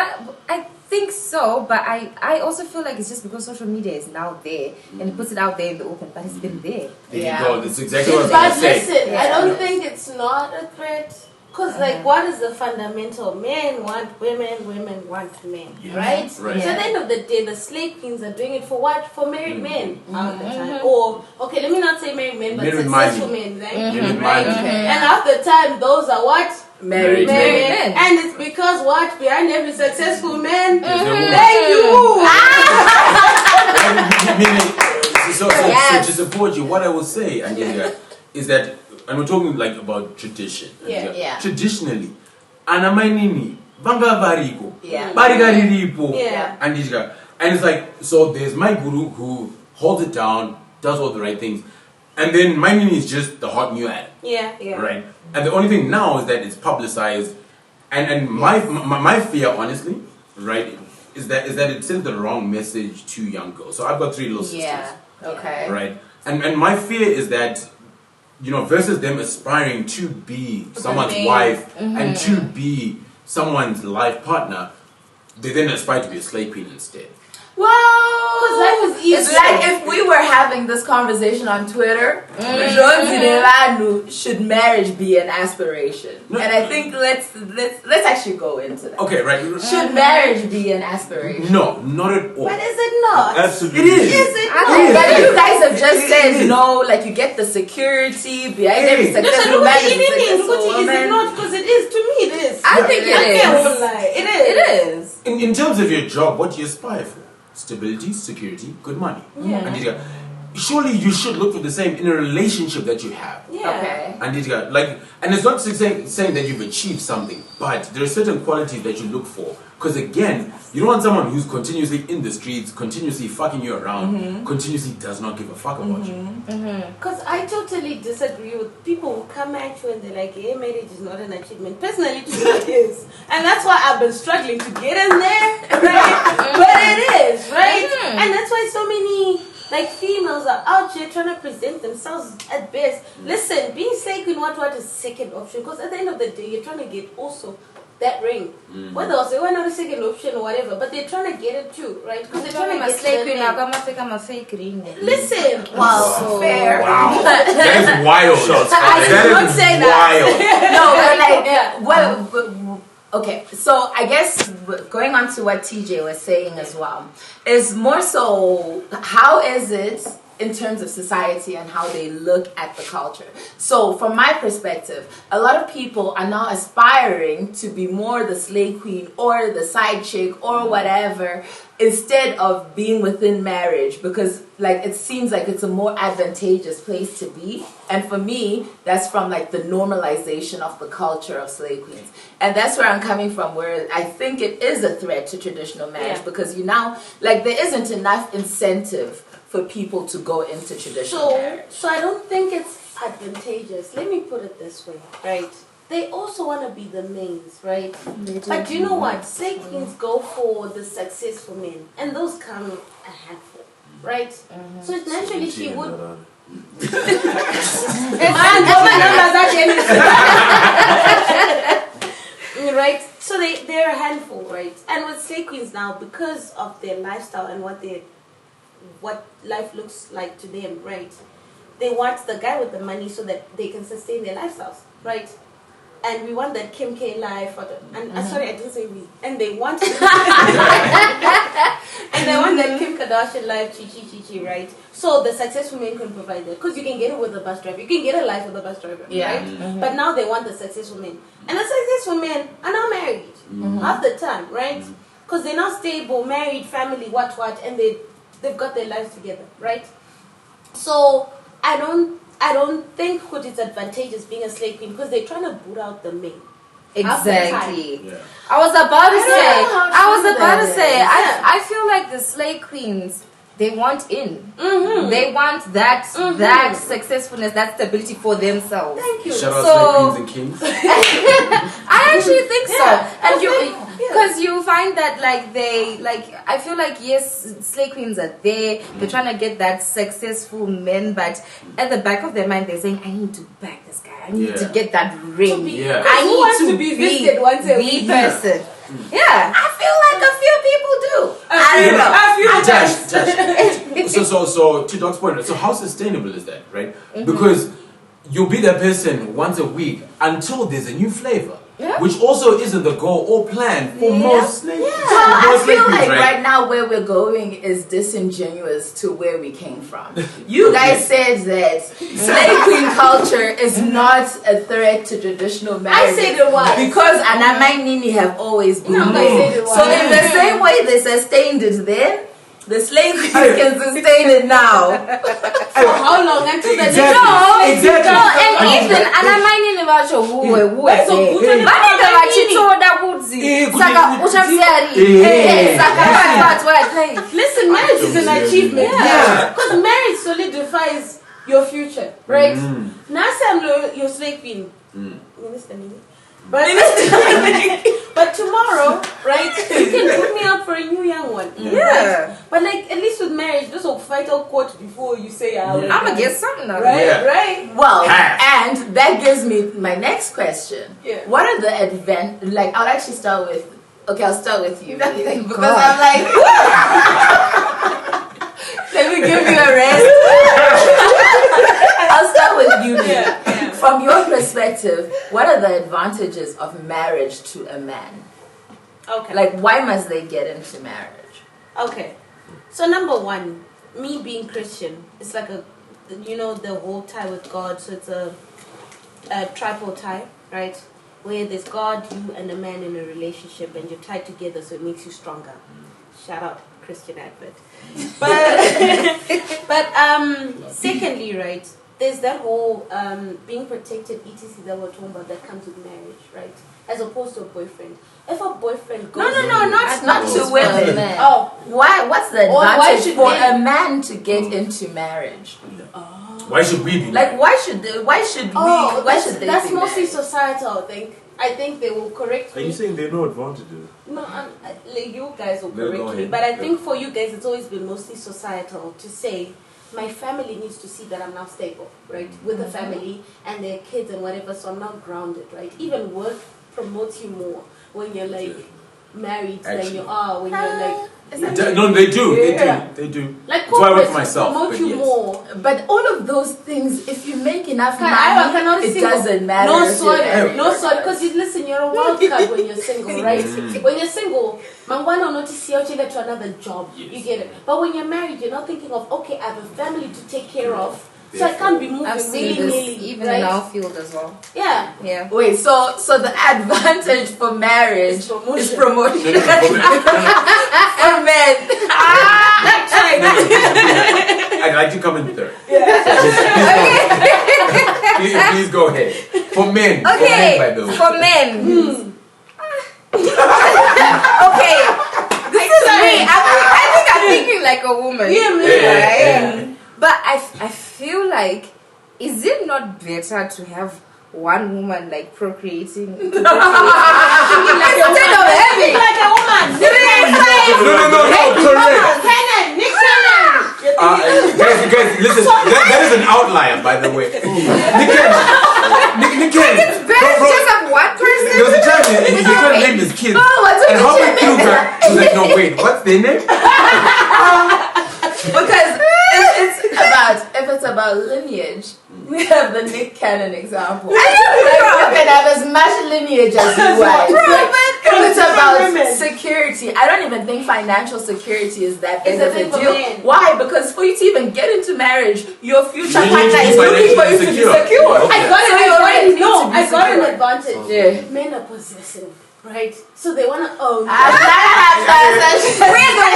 I think so, but I also feel like it's just because social media is now there and it puts it out there in the open, but it's been there. There you go. That's exactly what I was But going to say. listen, I don't think it's not a threat. Because, like, what is the fundamental? Men want women, women want men, right? So at the end of the day, the slave queens are doing it for what? For married men all the time. Or, okay, let me not say married men, but successful men, right? And half the time, those are what? Married men. And it's because what? Behind every successful man, thank you! So to support you, what I will say, Angelica, is that, and we're talking like about tradition. Yeah. Traditionally, anamainini, banga variko, Yeah. barigariripo, Yeah. and it's like, so there's my guru who holds it down, does all the right things, and then my nini is just the hot new ad. Yeah. Right? And the only thing now is that it's publicized, and my fear, honestly, right, is that it sends the wrong message to young girls. So I've got 3 little sisters. Yeah. Okay. Right? And my fear is that, you know, versus them aspiring to be someone's wife and to be someone's life partner, they then aspire to be a slave queen instead. Well, life is easy. It's like if we were having this conversation on Twitter, should marriage be an aspiration? No. And I think let's actually go into that. Okay, right. Should marriage be an aspiration? No, not at all. But is it not? Absolutely. It is. Is it But not? you guys have just said no, like you get the security behind every successful man is a successful Is it woman. not? Because it is. To me, it is. I think it I can't is. lie. It is. It is. In terms of your job, what do you aspire for? Stability, security, good money. Yeah. And surely you should look for the same in a relationship that you have. Yeah. Okay. And and it's not saying that you've achieved something, but there are certain qualities that you look for. Because again, you don't want someone who's continuously in the streets, continuously fucking you around, continuously does not give a fuck about you. Because I totally disagree with people who come at you and they're like, hey, marriage is not an achievement. Personally, to me it is. And that's why I've been struggling to get in there, right? But it is, right? And that's why so many like females are out here trying to present themselves at best. Listen, being slave queen, what is second option? Because at the end of the day, you're trying to get also that ring. Whether they were not a second option or whatever, but they're trying to get it too, right? Because they're trying to get to the ring. fake ring. Listen, Well, fair. Wow. That is wild. I did not say that. No, but like, well, okay. So I guess going on to what TJ was saying as well is more so, how is it in terms of society and how they look at the culture? So from my perspective, a lot of people are now aspiring to be more the slave queen or the side chick or whatever, instead of being within marriage, because like it seems like it's a more advantageous place to be. And for me, that's from like the normalization of the culture of slave queens. And that's where I'm coming from, where I think it is a threat to traditional marriage, because you now, like, there isn't enough incentive for people to go into traditional marriage. So I don't think it's advantageous. Let me put it this way, right? They also want to be the mains, right? But you know what? Slave queens go for the successful men, and those come a handful, right? So naturally she would. Right? So they're a handful, right? And with slave queens now, because of their lifestyle and what life looks like to them, right? They want the guy with the money so that they can sustain their lifestyles, right? And we want that Kim K life, sorry, I didn't say we. And they want and they want that Kim Kardashian life, chi, right? So the successful men can provide that, because you can get it with a bus driver, you can get a life with a bus driver, right? But now they want the successful men, and the successful men are now married half the time, right? Because they're now stable, married, family, what, and they've got their lives together, right? So I don't think it's advantageous being a slave queen, because they're trying to boot out the men. Exactly. Yeah. I was about to say. I feel like the slave queens, they want in. They want that successfulness, that stability for themselves. Thank you. Shout out slave queens and kings. I actually think so. And Okay. because you find that I feel like, yes, slave queens are there, they're trying to get that successful men, but at the back of their mind they're saying, I need to back this guy, I need to get that ring, I need to be visited once a week. person. Yeah, I feel like a few people do. I don't know. So to Doc's point, so how sustainable is that, right? Because you'll be that person once a week until there's a new flavor. Yeah. Which also isn't the goal or plan for most slave Well, I feel like right now where we're going is disingenuous to where we came from. You guys said that slave queen culture is not a threat to traditional marriage. I said it was. Because Anamai Nini have always been I there. said it was. So in the same way they sustained it then, the slave queens can sustain it now. For how long? Until the Exactly. No, and even anamaini vacho huwe vanenge vachitoda kuti saka uchamsiyari saka what's listen, marriage is an achievement. Because marriage solidifies your future, right? Now I'm your slave queen, Minister Nini. But tomorrow, right, you can put me up for a new young one. Right? But like, at least with marriage, just fight out court before you say I'm gonna get something out of right? it. Right? Well, and that gives me my next question. Yeah. What are the like, I'll actually start with, I'll start with you. Thank Because God. I'm like, let me give you a rest. I'll start with you. Yeah. From your perspective, what are the advantages of marriage to a man? Okay. Like, why must they get into marriage? Okay. So number one, me being Christian, it's like the whole tie with God. So it's a triple tie, right? Where there's God, you, and a man in a relationship, and you're tied together, so it makes you stronger. Shout out Christian advert. But secondly, right? There's that whole being protected, etc. that we're talking about that comes with marriage, right? As opposed to a boyfriend. If a boyfriend goes not to women. Oh, Why? What's the why advantage should for men- a man to get into marriage? Why should we be? Like, why should they that's be mostly married? societal. I think they will correct Are me. you saying there are no advantages? No, like you guys will No, go correct me, ahead. but I think for you guys it's always been mostly societal to say my family needs to see that I'm now stable, right, with a family and their kids and whatever, so I'm not grounded, right? Even work promotes you more. when you're like married than Actually. you are when you're like. No, they do. Yeah. They do. Like That's why I work for corporates myself. promote But you yes. more. But all of those things, if you make enough I cannot money, it single. doesn't matter. No, if you're sorry, married no, or sorry, not. because listen, you're a wild card when you're single, right? When you're single, man, why not notice you to another job? Yes. You get it. But when you're married, you're not thinking of, okay, I have a family to take care of, so I can't be moving I've seen willy-nilly, this even right? in our field as well. Yeah. Yeah. Wait, so the advantage for marriage It's promotion. is promotion No, for men. I'd like to come in third. Please go ahead. For men. Okay, by the way. for men. Okay, this is me. I think I'm thinking like a woman. Yeah, man. Right? But I feel like, is it not better to have one woman like procreating instead of having Like a woman. No, correct. Cannon, Nick Cannon. Guys, listen, that is an outlier, by the way. Nick It's better to just have one person. there was a time he tried to name his kids. And halfway through that, she was like, no, wait, what's their name? Because if it's about lineage, we have the Nick Cannon example. Like, you can have as much lineage as you want. If it's about security, I don't even think financial security is that big It's a of a thing for deal. men. Why? Because for you to even get into marriage, your future You need to partner be is looking for you to be financially secure. secure. I got So an you already advantage. need No, to be I got an secure. advantage. Yeah. Men are possessive, right? So they want to own. We're the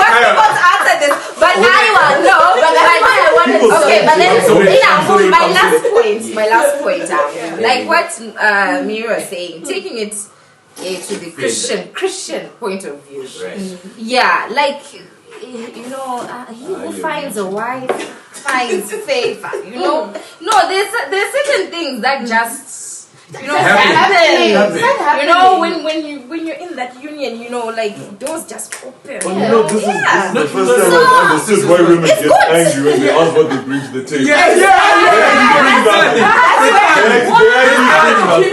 worst people to answer this, but I want no. But that's why I wanted. Okay, but then Sorry. my last point, like what Miri was saying, taking it to the Christian point of view. Right. Yeah, like you know, he who finds a wife finds favor. You know, no, there's certain things that just. You know, Happen. you know, when you're in that union, you know, like doors just open. But you know, this is Yeah. the first time I've understood why women get angry when they ask what they bring to the table. You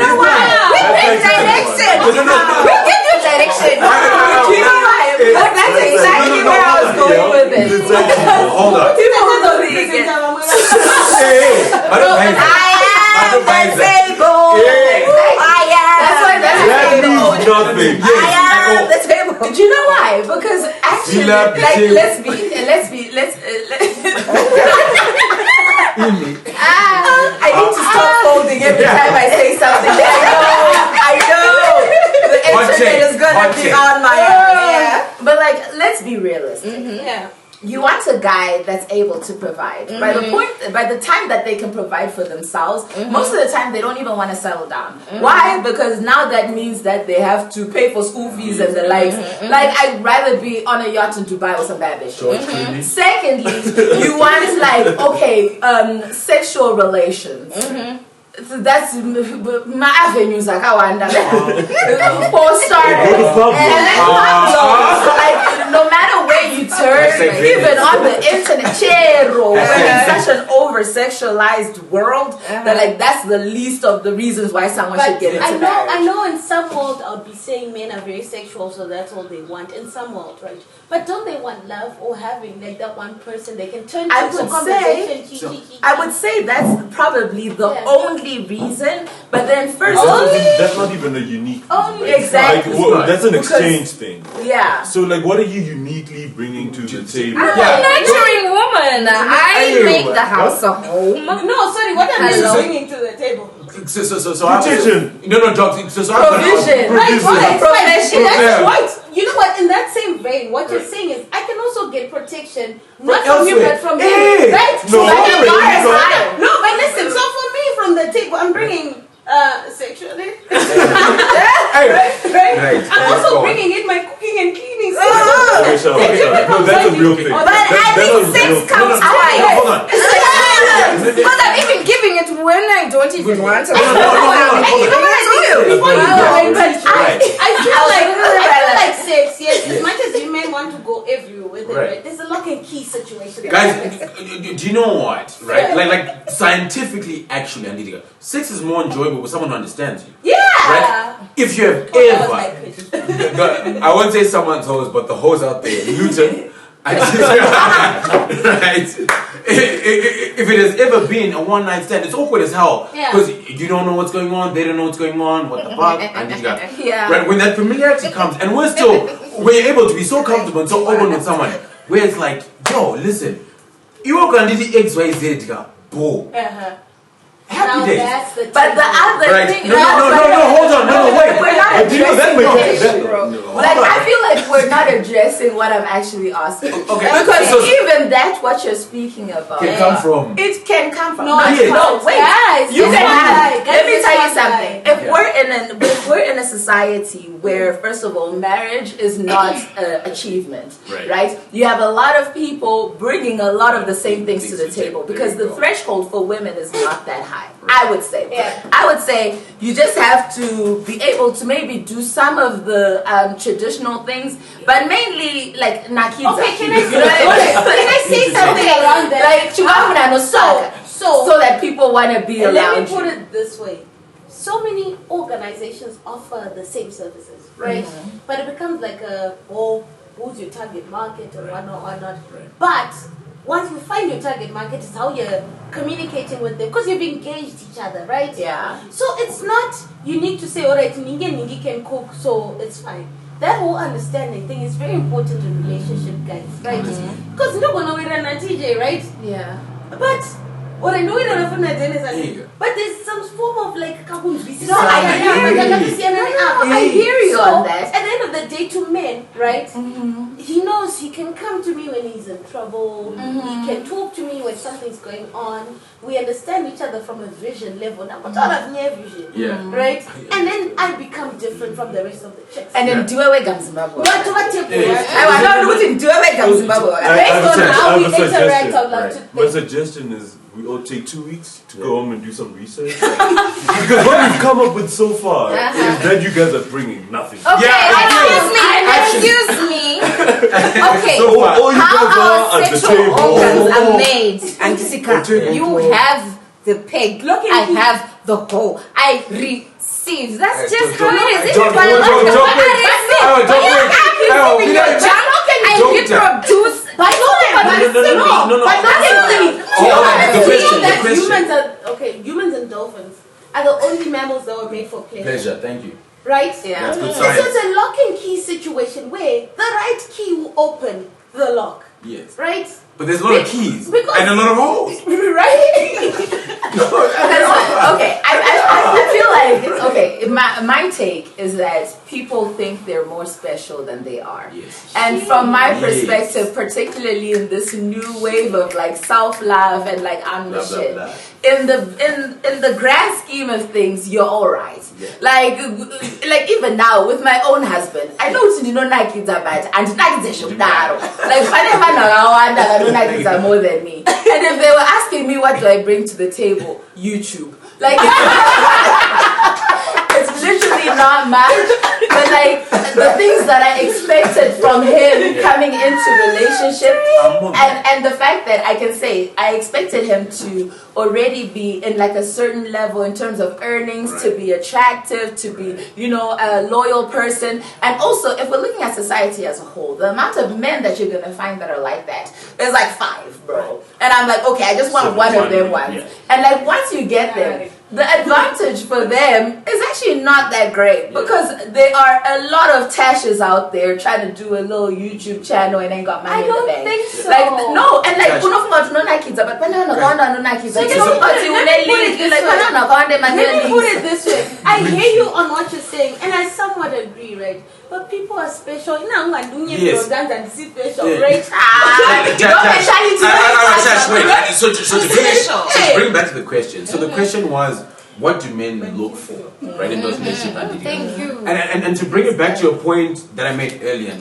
know why? We bring direction. We give you direction. You know why? Because that's exactly where I was going with it. Hold on. People don't think it. I don't mind that. I am the table. That's why That means nothing. I am the table. Do you know why? Because actually, love the like, table. I need to stop folding every time I say something. I know. The internet is gonna be on my ass. But like, let's be realistic. Yeah. You want a guy that's able to provide. By the time that they can provide for themselves, most of the time they don't even want to settle down. Why? Because now that means that they have to pay for school fees and the likes. Like, I'd rather be on a yacht in Dubai with some bad bitch. Secondly, you want like, okay, sexual relations. So that's my avenues, like how I understand. For starters, and then like no matter where you turn, even on the internet, we're in such an over-sexualized world that like that's the least of the reasons why someone should get into marriage. I know in some world I would be saying men are very sexual, so that's all they want. In some world, right? But don't they want love or having like that one person they can turn to I for would conversation? I would say that's probably the only reason, but then first That's not even a unique thing. exactly. Like, well, that's an Because- exchange thing. Yeah. So, like, what are you uniquely bringing to the table? I'm a nurturing woman. I make the house a home. No, sorry. What are Hello. you bringing to the table? So Protection. No, Doc. So Provision. Right, right, Profession. That's right. You know what? In that same vein, what you're saying is, I can also get protection, not from you, elsewhere. but from Hey! him. Right? No, So that wait, bar is you higher. No, but listen. So for me, from the table, I'm bringing sexually. Right. I'm also bringing in my cooking and cleaning. Okay, shut up, shut up. No, that's a real thing. But I think sex comes twice. Hold on. But I'm even giving it when I don't even want to. I feel like sex, yes, as much as you men want to go everywhere with it, right? There's a lock and key situation. Guys, do you know what? Right? Like scientifically, actually, Anita, sex is more enjoyable with someone who understands you. Yeah. Right? If you have ever, I won't say someone's hose, but the hose out there, Luton. Right? If it has ever been a one night stand, it's awkward as hell because you don't know what's going on, they don't know what's going on, what the fuck, right? When that familiarity comes, and we're able to be so comfortable and so open with someone, where it's like, yo, listen, you are going to do the XYZ, boom. Happy days. But the other thing, no, hold on, wait. We're not addressing the issue, bro. No. Like, I feel like we're not addressing what I'm actually asking. Okay. Because even that, what you're speaking about, can come from. It can come from. No, wait. Guys, You can have. Let me tell you something. If If we're in a society where, first of all, marriage is not an achievement, right? You have a lot of people bringing a lot of the same things to the table because the threshold for women is not that high. I would say. I would say you just have to be able to maybe do some of the traditional things, but mainly like nakiza. Okay, can I say something around that? Like so that people want to be around. Let me put it this way. So many organizations offer the same services, right? But it becomes like who's your target market or whatnot. But once you find your target market, it's how you're communicating with them because you've engaged each other, right? Yeah. So it's not unique to say, all right, Ningi can cook, so it's fine. That whole understanding thing is very important in relationship, guys, right? Because no one knows we're TJ, right? Yeah. But what I know but there's some form of like I hear you on that. At the end of the day, to men, right? He knows he can come to me when he's in trouble. He can talk to me when something's going on. We understand each other from a vision level. Now, but I have near vision, right? And then I become different from the rest of the chicks. And then do away Zimbabwe. Based on how we interact, my suggestion is we all take 2 weeks to go home and do some research. Because what we've come up with so far is that you guys are bringing nothing. Excuse me. Okay. So all you how guys our are at the sexual table. organs are made. And you have the peg. I have the hole. I receive. That's just how it is. I reproduce. Humans and dolphins are the only mammals that were made for pleasure. Thank you. Right? Yeah. That's good So science. it's a lock and key situation where the right key will open the lock. Yes. Right? But there's a lot of keys because- and a lot of holes. Right? Okay, I feel like okay. My take is that people think they're more special than they are, and from my perspective, particularly in this new wave of like self-love and like I'm the shit. In the grand scheme of things, you're all right. Like even now with my own husband, I know you don't like kids bad and like more than me. And if they were asking me what do I bring to the table, YouTube. Like it's literally not much, but like the things that I expected from him coming into relationship, and the fact that I can say I expected him to already be in like a certain level in terms of earnings, to be attractive, to be a loyal person, and also if we're looking at society as a whole, the amount of men that you're gonna find that are like that is like 5, bro. And I'm like, okay, I just want one of them once, and like once you get them, the advantage for them is actually not that great because there are a lot of tashes out there trying to do a little YouTube channel and ain't got money in the bank. I don't think so. Like no, and like let me put it this way. I hear you on what you're saying, and I somewhat agree, right? But people are special. Yes. Right? So to bring back to the question. So the question was, what do men look for, right, in those relationships? Thank you. And to bring it back to your point that I made earlier,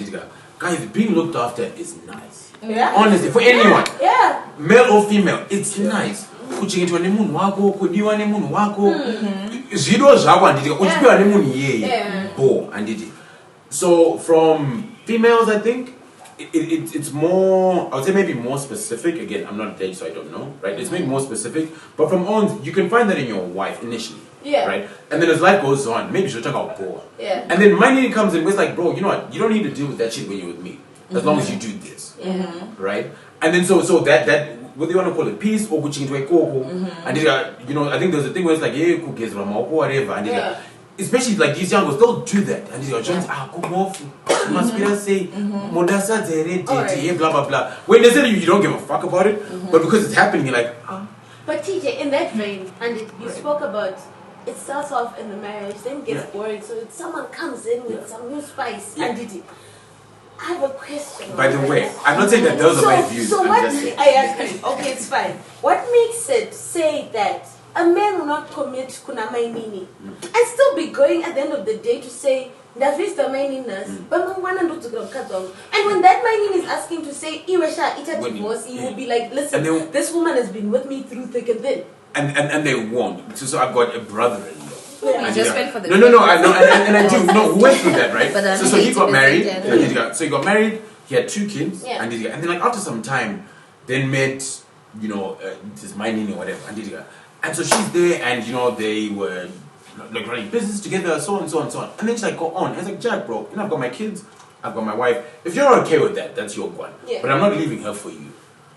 guys, being looked after is nice. Yeah. Honestly, for anyone, male or female, it's nice. Kuchengetwa nemunhu wako, kudiwa nemunhu wako, zvido zvako handiti, uchipiwa nemunhu iyeye, bo handiti. So from females, I think it's more, I would say maybe more specific. Again, I'm not dead, so I don't know, right? It's maybe more specific, but from on, you can find that in your wife initially, right? And then as life goes on, maybe she'll talk about poor. And then my name comes in, where it's like, bro, you know what? You don't need to deal with that shit when you're with me, as long as you do this, right? And then so that whether you want to call it peace or kuching to a koko, and you know, I think there's a thing where it's like, yeah, cookies, whatever, and especially like these young girls, they'll do that, and these are joints, come off, must be say, modasa zere, blah blah blah. When they say you don't give a fuck about it, but because it's happening, you're like, But TJ, in that vein, and you spoke about it starts off in the marriage, then gets boring, so someone comes in with some new spice, and I have a question. By the way, I'm not saying that those are my views. So what? I agree. Okay, it's fine. What makes it say that a man will not commit kunamainini and still be going at the end of the day to say that is the maininas, but and when that mainin is asking to say Iwesha ita divorce, you will be like, listen, this woman has been with me through thick and thin. And they won't. So I've got a brother-in-law. You just went for the no, I know, and I do. No, who went through that, right? So he got married. So he got married. He had 2 kids, and then like after some time, then met, you know, this mining or whatever, and so she's there, and you know they were like running business together, so on, so on, so on. And then she's like, go on. I was like, Jack, bro, you know, I've got my kids, I've got my wife. If you're okay with that, that's your one. But I'm not leaving her for you.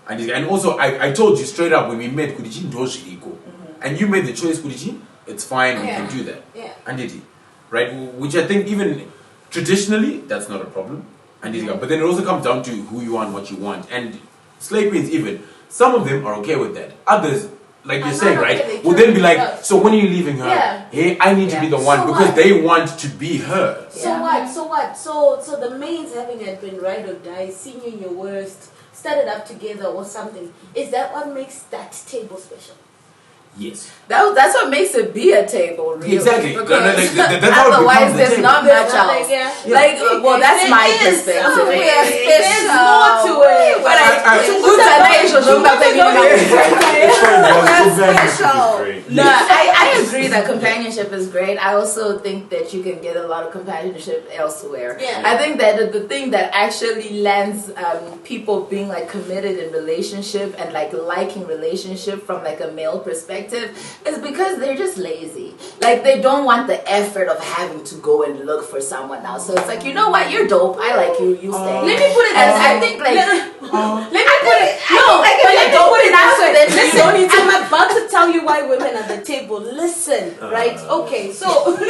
And also, I told you straight up when we met, and you made the choice, it's fine, we can do that. And right? Which I think even traditionally, that's not a problem. And but then it also comes down to who you are and what you want. And slave queens even, some of them are okay with that. Others, like you're saying, right, will then be like, so when are you leaving her? Hey, I need to be the one, so because they want to be her. So what? So the mains having it been ride or die, seeing you in your worst, started up together or something, is that what makes that table special? Yes. That's what makes it be a table, really. Exactly. Otherwise, there's not much else. Well, that's my perspective. There's more to it. But I agree that companionship is great. I also think that you can get a lot of companionship elsewhere. I think that the thing that actually lands people being like committed in relationship and like liking relationship from like a male perspective is because they're just lazy. Like they don't want the effort of having to go and look for someone else. So it's like, you know what, you're dope, I like you, you stay. Let me put it as I think like I'm about to tell you why women at the table. Listen, right? Okay, so so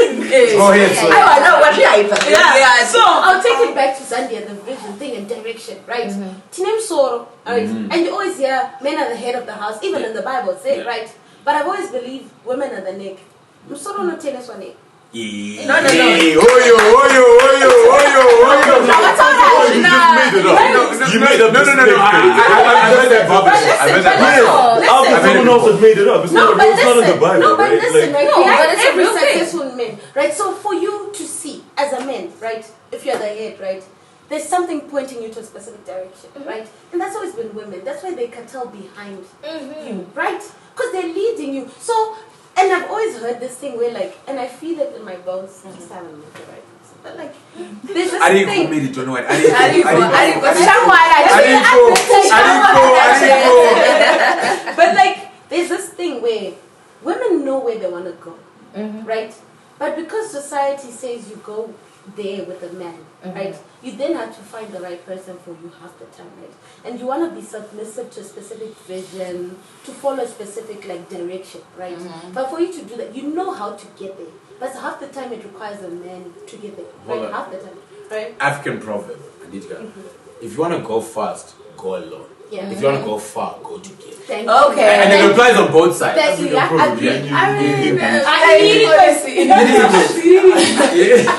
I'll take it back to Zambia, the vision thing and direction, right? Tinem Soro, right? And you always hear men are the head of the house, even in the Bible, say right? But I've always believed women are the neck. Soro no tennis one neck. No. You just made it up. You made up. No. I read that Bible. After someone else has made it up. It's not in the Bible, but right? listen, right? But it's every successful man, right? So for you to see as a man, right? If you're the head, right? There's something pointing you to a specific direction, right? And that's always been women. That's why they can tell behind you, right? Because they're leading you. So, and I've always heard this thing where like, and I feel it in my bones. I just haven't met the right person. But like, there's this thing. But like, there's this thing where women know where they want to go, right? But because society says you go there with a man, right? You then have to find the right person for you half the time, right? And you want to be submissive to a specific vision, to follow a specific like direction, right? But for you to do that, you know how to get there. But half the time it requires a man to get there, right? Half the time, right? African proverb, if you want to go fast, go alone. If you want to go far, go together. Okay. And it applies on both sides.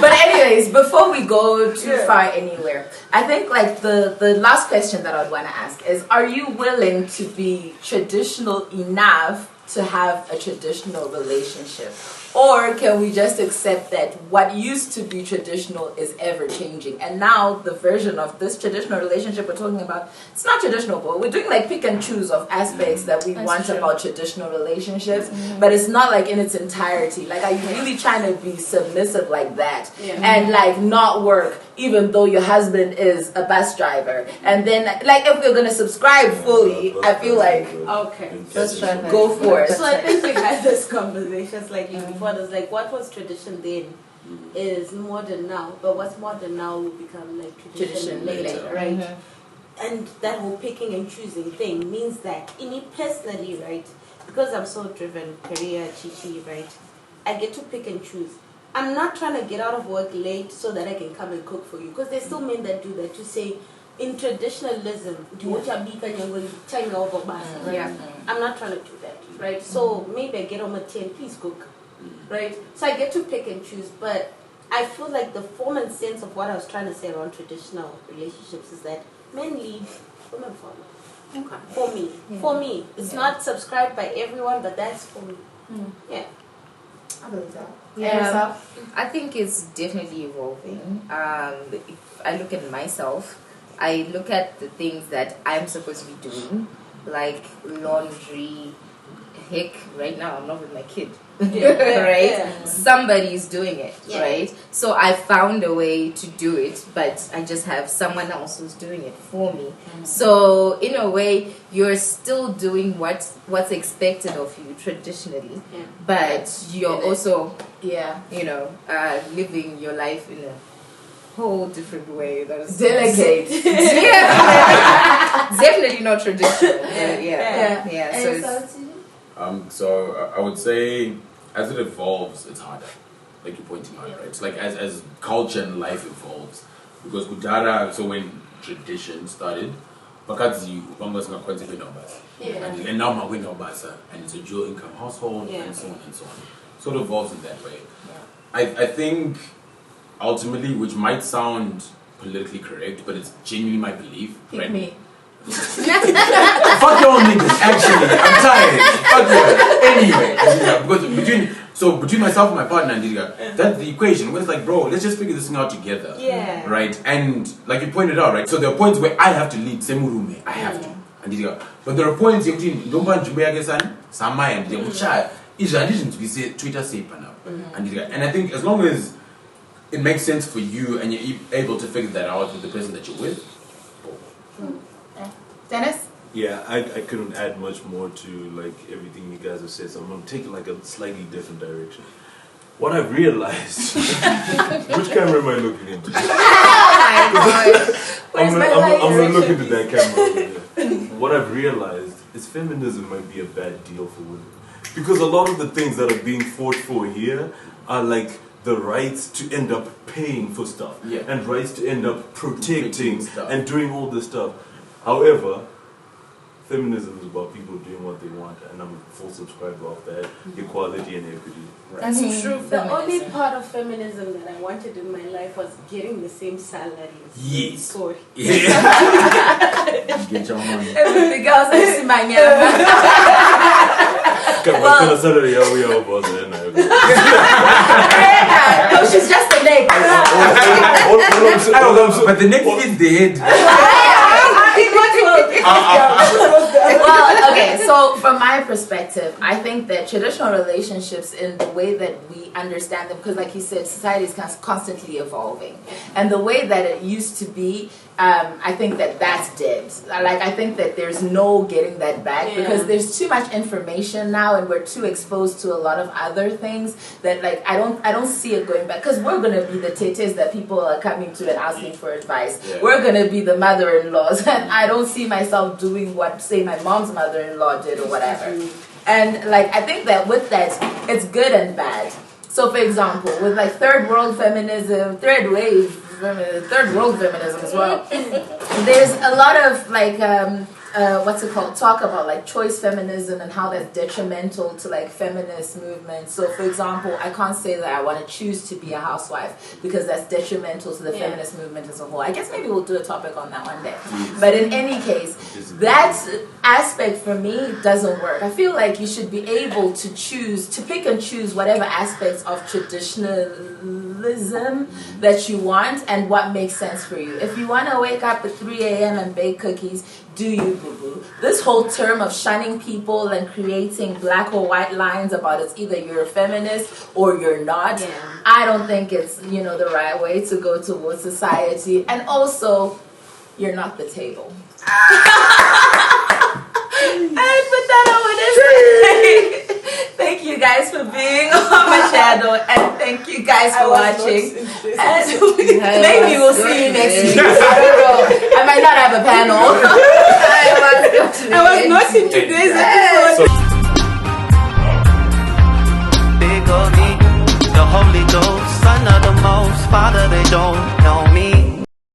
But anyways, before we go too far anywhere, I think like the last question that I'd want to ask is, are you willing to be traditional enough to have a traditional relationship? Or can we just accept that what used to be traditional is ever changing? And now the version of this traditional relationship we're talking about, it's not traditional, but we're doing like pick and choose of aspects that we want about traditional relationships, but it's not like in its entirety. Like, are you really trying to be submissive like that and like not work even though your husband is a bus driver? And then like if we're gonna subscribe fully, I feel like go for it. So I think we had this conversations like before. It's like what was tradition then is modern now, but what's modern now will become like tradition later, right? And that whole picking and choosing thing means that in me personally, right, because I'm so driven, career, chichi, right, I get to pick and choose. I'm not trying to get out of work late so that I can come and cook for you, because there's still men that do that, to say in traditionalism, I'm not trying to do that, right? So maybe I get home at 10, please cook, right? So I get to pick and choose, but I feel like the form and sense of what I was trying to say around traditional relationships is that men lead, women follow. Okay. For me. It's not subscribed by everyone, but that's for me. Yeah. I believe that. I think it's definitely evolving. If I look at myself, I look at the things that I'm supposed to be doing, like laundry. Heck, right now I'm not with my kid, right? Somebody's doing it, right? So I found a way to do it, but I just have someone else who's doing it for me. So in a way, you're still doing what's expected of you traditionally, but you're also, living your life in a whole different way. That is delegate. Definitely not traditional. So I would say, as it evolves, it's harder. Like you're pointing out, right? It's like as culture and life evolves, because Kudara. So when tradition started, Bakadzi Upangas na kwanza numbers, and now my numbers, and it's a dual income household, and so on and so on. So it evolves in that way. I think ultimately, which might sound politically correct, but it's genuinely my belief. Right? Me. Fuck y'all niggas, actually. I'm tired. Fuck you. Anyway, because between myself and my partner, Ndiga, that's the equation. Where it's like, bro, let's just figure this thing out together. Yeah. Right? And like you pointed out, right? So there are points where I have to lead Semurume. I have to. Ndiga. But there are points between Domba Jumbeyagesan, Samai, and Ndiga. It's a addition to be Twitter say panel. And I think as long as it makes sense for you and you're able to figure that out with the person that you're with. Dennis? Yeah, I couldn't add much more to like everything you guys have said, so I'm going to take it like a slightly different direction. What I've realized, which camera am I looking into? I'm going to look into that camera over there. What I've realized is feminism might be a bad deal for women. Because a lot of the things that are being fought for here are like the rights to end up paying for stuff and rights to end up protecting and doing all this stuff. However, feminism is about people doing what they want, and I'm a full subscriber of that, equality and equity. Right. That's true. The only part of feminism that I wanted in my life was getting the same salary. Yes. Sorry. Get your money. Everything else is my No, she's just the neck. But the neck is dead. Well, okay, so from my perspective, I think that traditional relationships in the way that we understand them, because like you said, society is constantly evolving. And the way that it used to be, I think that that's dead. Like, I think that there's no getting that back because there's too much information now and we're too exposed to a lot of other things that, like, I don't see it going back, because we're going to be the tetes that people are coming to and asking for advice. We're going to be the mother-in-laws, and I don't see myself doing what, say, my mom's mother-in-law did or whatever. And, like, I think that with that, it's good and bad. So, for example, with, like, third world feminism, third world feminism as well, there's a lot of, like, talk about like choice feminism and how that's detrimental to like feminist movements. So for example, I can't say that I want to choose to be a housewife because that's detrimental to the feminist movement as a whole. I guess maybe we'll do a topic on that one day. But in any case, that aspect for me doesn't work. I feel like you should be able to pick and choose whatever aspects of traditionalism that you want and what makes sense for you. If you want to wake up at 3 a.m. and bake cookies, do you, boo-boo. This whole term of shunning people and creating black or white lines about it's either you're a feminist or you're not, I don't think it's, the right way to go towards society. And also, you're not the table. And with that, I want to say thank you guys for being on my channel, and thank you guys for watching. And maybe we'll see you next week. I don't know. I might not have a panel. I was not in today's